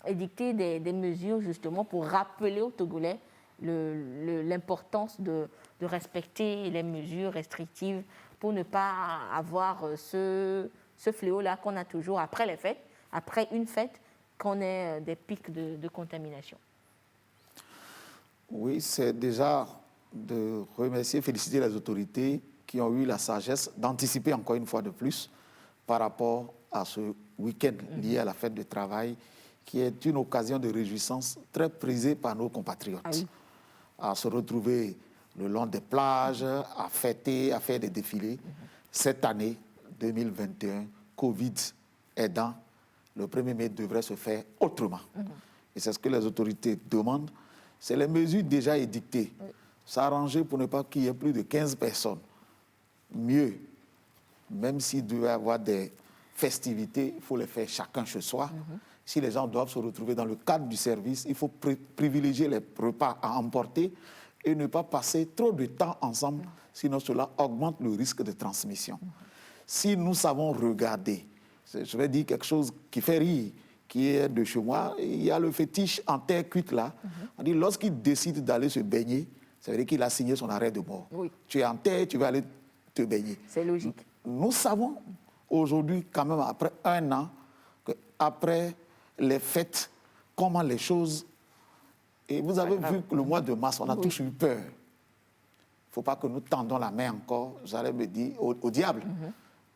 édicté des mesures justement pour rappeler aux Togolais l'importance de respecter les mesures restrictives pour ne pas avoir ce fléau-là qu'on a toujours après les fêtes, après une fête, qu'on ait des pics de contamination. Oui, c'est déjà de remercier, féliciter les autorités qui ont eu la sagesse d'anticiper encore une fois de plus par rapport à ce week-end lié à la fête du travail, qui est une occasion de réjouissance très prisée par nos compatriotes. Ah oui. À se retrouver le long des plages, à fêter, à faire des défilés. Cette année, 2021, Covid aidant, le 1er mai devrait se faire autrement. et c'est ce que les autorités demandent, c'est les mesures déjà édictées. S'arranger pour ne pas qu'il y ait plus de 15 personnes. Mieux, même s'il devait y avoir des festivités, il faut les faire chacun chez soi. Si les gens doivent se retrouver dans le cadre du service, il faut privilégier les repas à emporter et ne pas passer trop de temps ensemble, sinon cela augmente le risque de transmission. Si nous savons regarder, je vais dire quelque chose qui fait rire, qui est de chez moi, il y a le fétiche en terre cuite là. On dit lorsqu'il décide d'aller se baigner, ça veut dire qu'il a signé son arrêt de mort. Oui. Tu es en terre, tu vas aller te baigner. C'est logique. Nous savons aujourd'hui, quand même après 1 an, après les fêtes, comment les choses... Et vous avez vu que le mois de mars, on a tous eu peur. Il ne faut pas que nous tendons la main encore, j'allais me dire, au diable.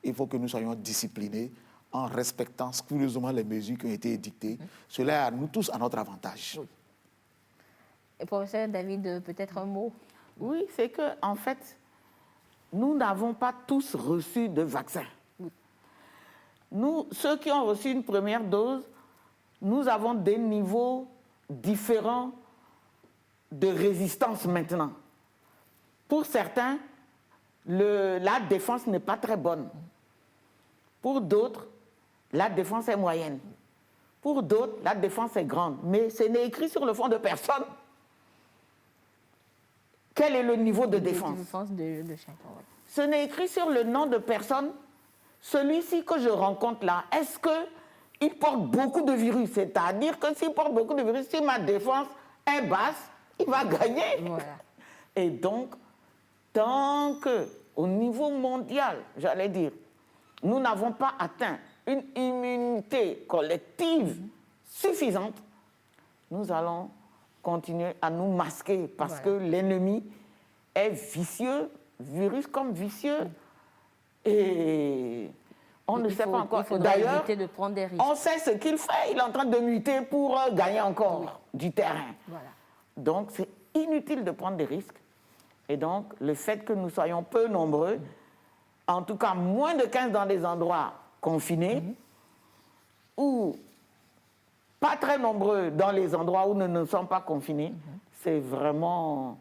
Il faut que nous soyons disciplinés en respectant scrupuleusement les mesures qui ont été édictées. Cela est à nous tous à notre avantage. Oui. Et professeur David, peut-être un mot? Oui, c'est que en fait, nous n'avons pas tous reçu de vaccin. Nous, ceux qui ont reçu une première dose, nous avons des niveaux différents de résistance maintenant. Pour certains, la défense n'est pas très bonne. Pour d'autres, la défense est moyenne. Pour d'autres, la défense est grande. Mais ce n'est écrit sur le front de personne. Quel est le niveau de défense? De chacun, ouais. Ce n'est écrit sur le nom de personne. Celui-ci que je rencontre là, est-ce qu'il porte beaucoup de virus? C'est-à-dire que s'il porte beaucoup de virus, si ma défense est basse, il va gagner. Voilà. Et donc, tant qu'au niveau mondial, j'allais dire, nous n'avons pas atteint une immunité collective suffisante, nous allons continuer à nous masquer parce que l'ennemi est vicieux, virus comme vicieux, et on ne sait pas encore. D'ailleurs, on sait ce qu'il fait, il est en train de muter pour gagner encore du terrain. Voilà. Donc c'est inutile de prendre des risques, et donc le fait que nous soyons peu nombreux, en tout cas moins de 15 dans des endroits confinés, ou pas très nombreux dans les endroits où nous ne sommes pas confinés, c'est vraiment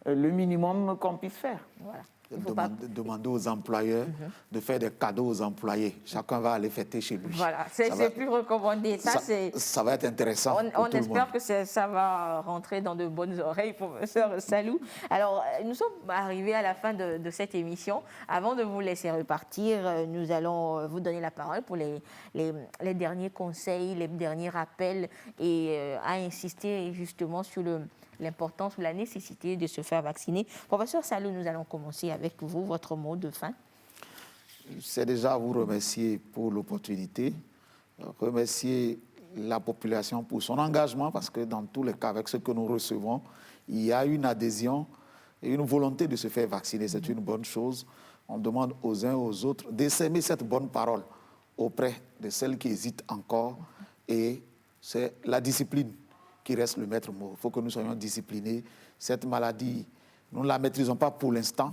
le minimum qu'on puisse faire. Voilà. Demander aux employeurs de faire des cadeaux aux employés. Chacun va aller fêter chez lui. Voilà, c'est plus recommandé. Ça va être intéressant. On espère que ça va rentrer dans de bonnes oreilles, professeur Salou. Alors, nous sommes arrivés à la fin de cette émission. Avant de vous laisser repartir, nous allons vous donner la parole pour les derniers conseils, les derniers rappels et à insister justement sur l'importance ou la nécessité de se faire vacciner. Professeur Salou, nous allons commencer avec vous, votre mot de fin. C'est déjà vous remercier pour l'opportunité, remercier la population pour son engagement, parce que dans tous les cas, avec ce que nous recevons, il y a une adhésion et une volonté de se faire vacciner. C'est une bonne chose. On demande aux uns et aux autres d'essaimer cette bonne parole auprès de celles qui hésitent encore, et c'est la discipline qui reste le maître mot. Il faut que nous soyons disciplinés. Cette maladie, nous ne la maîtrisons pas pour l'instant,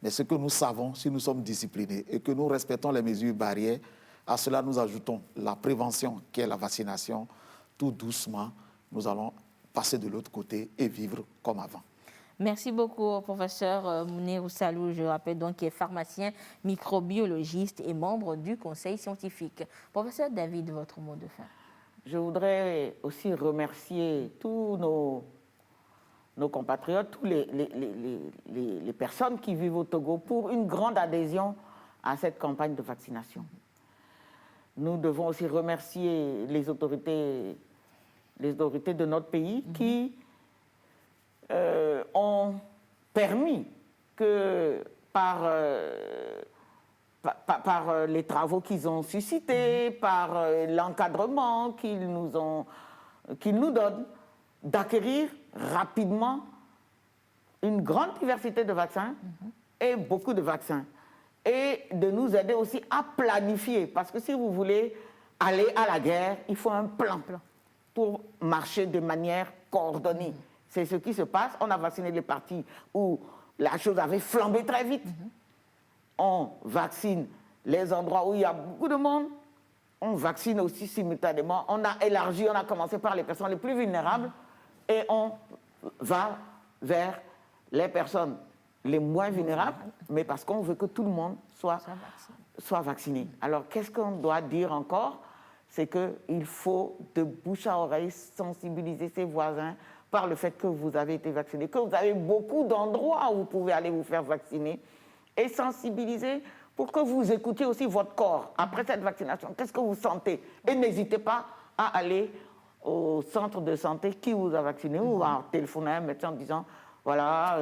mais ce que nous savons, si nous sommes disciplinés et que nous respectons les mesures barrières, à cela nous ajoutons la prévention qui est la vaccination. Tout doucement, nous allons passer de l'autre côté et vivre comme avant. Merci beaucoup, professeur Mounirou Salou, je rappelle donc, qui est pharmacien, microbiologiste et membre du conseil scientifique. Professeur David, votre mot de fin. Je voudrais aussi remercier tous nos compatriotes, toutes les personnes qui vivent au Togo pour une grande adhésion à cette campagne de vaccination. Nous devons aussi remercier les autorités de notre pays qui ont permis que par les travaux qu'ils ont suscités, par l'encadrement qu'ils nous donnent, d'acquérir rapidement une grande diversité de vaccins et beaucoup de vaccins. Et de nous aider aussi à planifier. Parce que si vous voulez aller à la guerre, il faut un plan pour marcher de manière coordonnée. C'est ce qui se passe. On a vacciné les parties où la chose avait flambé très vite. On vaccine les endroits où il y a beaucoup de monde on vaccine aussi simultanément. On a élargi, on a commencé par les personnes les plus vulnérables et on va vers les personnes les moins vulnérables, mais parce qu'on veut que tout le monde soit vacciné. Alors, qu'est-ce qu'on doit dire encore? C'est qu'il faut de bouche à oreille sensibiliser ses voisins par le fait que vous avez été vacciné, que vous avez beaucoup d'endroits où vous pouvez aller vous faire vacciner, et sensibiliser pour que vous écoutiez aussi votre corps après cette vaccination. Qu'est-ce que vous sentez? Et n'hésitez pas à aller au centre de santé qui vous a vacciné ou à téléphoner à un médecin en disant voilà,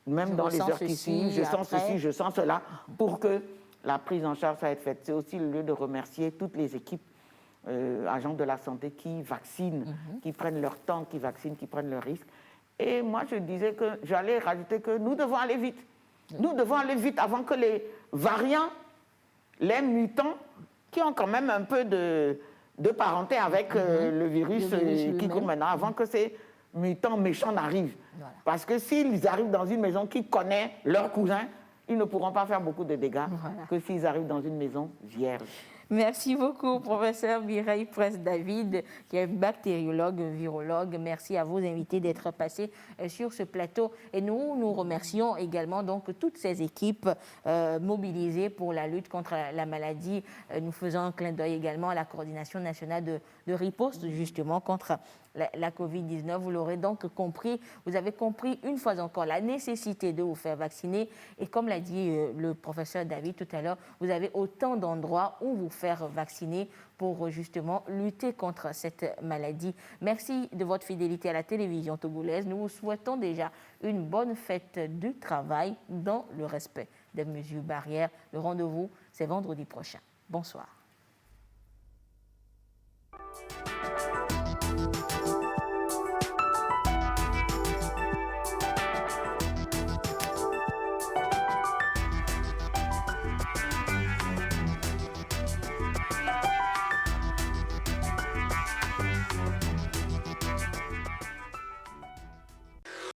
même dans les heures qui suivent, je sens ceci, je sens cela, pour que la prise en charge va être faite. C'est aussi le lieu de remercier toutes les équipes agents de la santé qui vaccinent, qui prennent leur temps, qui vaccinent, qui prennent leurs risques. Et moi, je disais que j'allais rajouter que nous devons aller vite. Nous devons aller vite avant que les variants, les mutants, qui ont quand même un peu de parenté avec le virus qui court maintenant, avant que ces mutants méchants n'arrivent. Voilà. Parce que s'ils arrivent dans une maison qui connaît leurs cousins, ils ne pourront pas faire beaucoup de dégâts que s'ils arrivent dans une maison vierge. Merci beaucoup, professeur Mireille Presse-David, qui est bactériologue, virologue. Merci à vos invités d'être passés sur ce plateau. Et nous remercions également donc toutes ces équipes mobilisées pour la lutte contre la maladie. Nous faisons un clin d'œil également à la coordination nationale de riposte justement contre la Covid-19. Vous l'aurez donc compris, vous avez compris une fois encore la nécessité de vous faire vacciner. Et comme l'a dit le professeur David tout à l'heure, vous avez autant d'endroits où vous faire vacciner pour justement lutter contre cette maladie. Merci de votre fidélité à la télévision togolaise. Nous vous souhaitons déjà une bonne fête du travail dans le respect des mesures barrières. Le rendez-vous, c'est vendredi prochain. Bonsoir.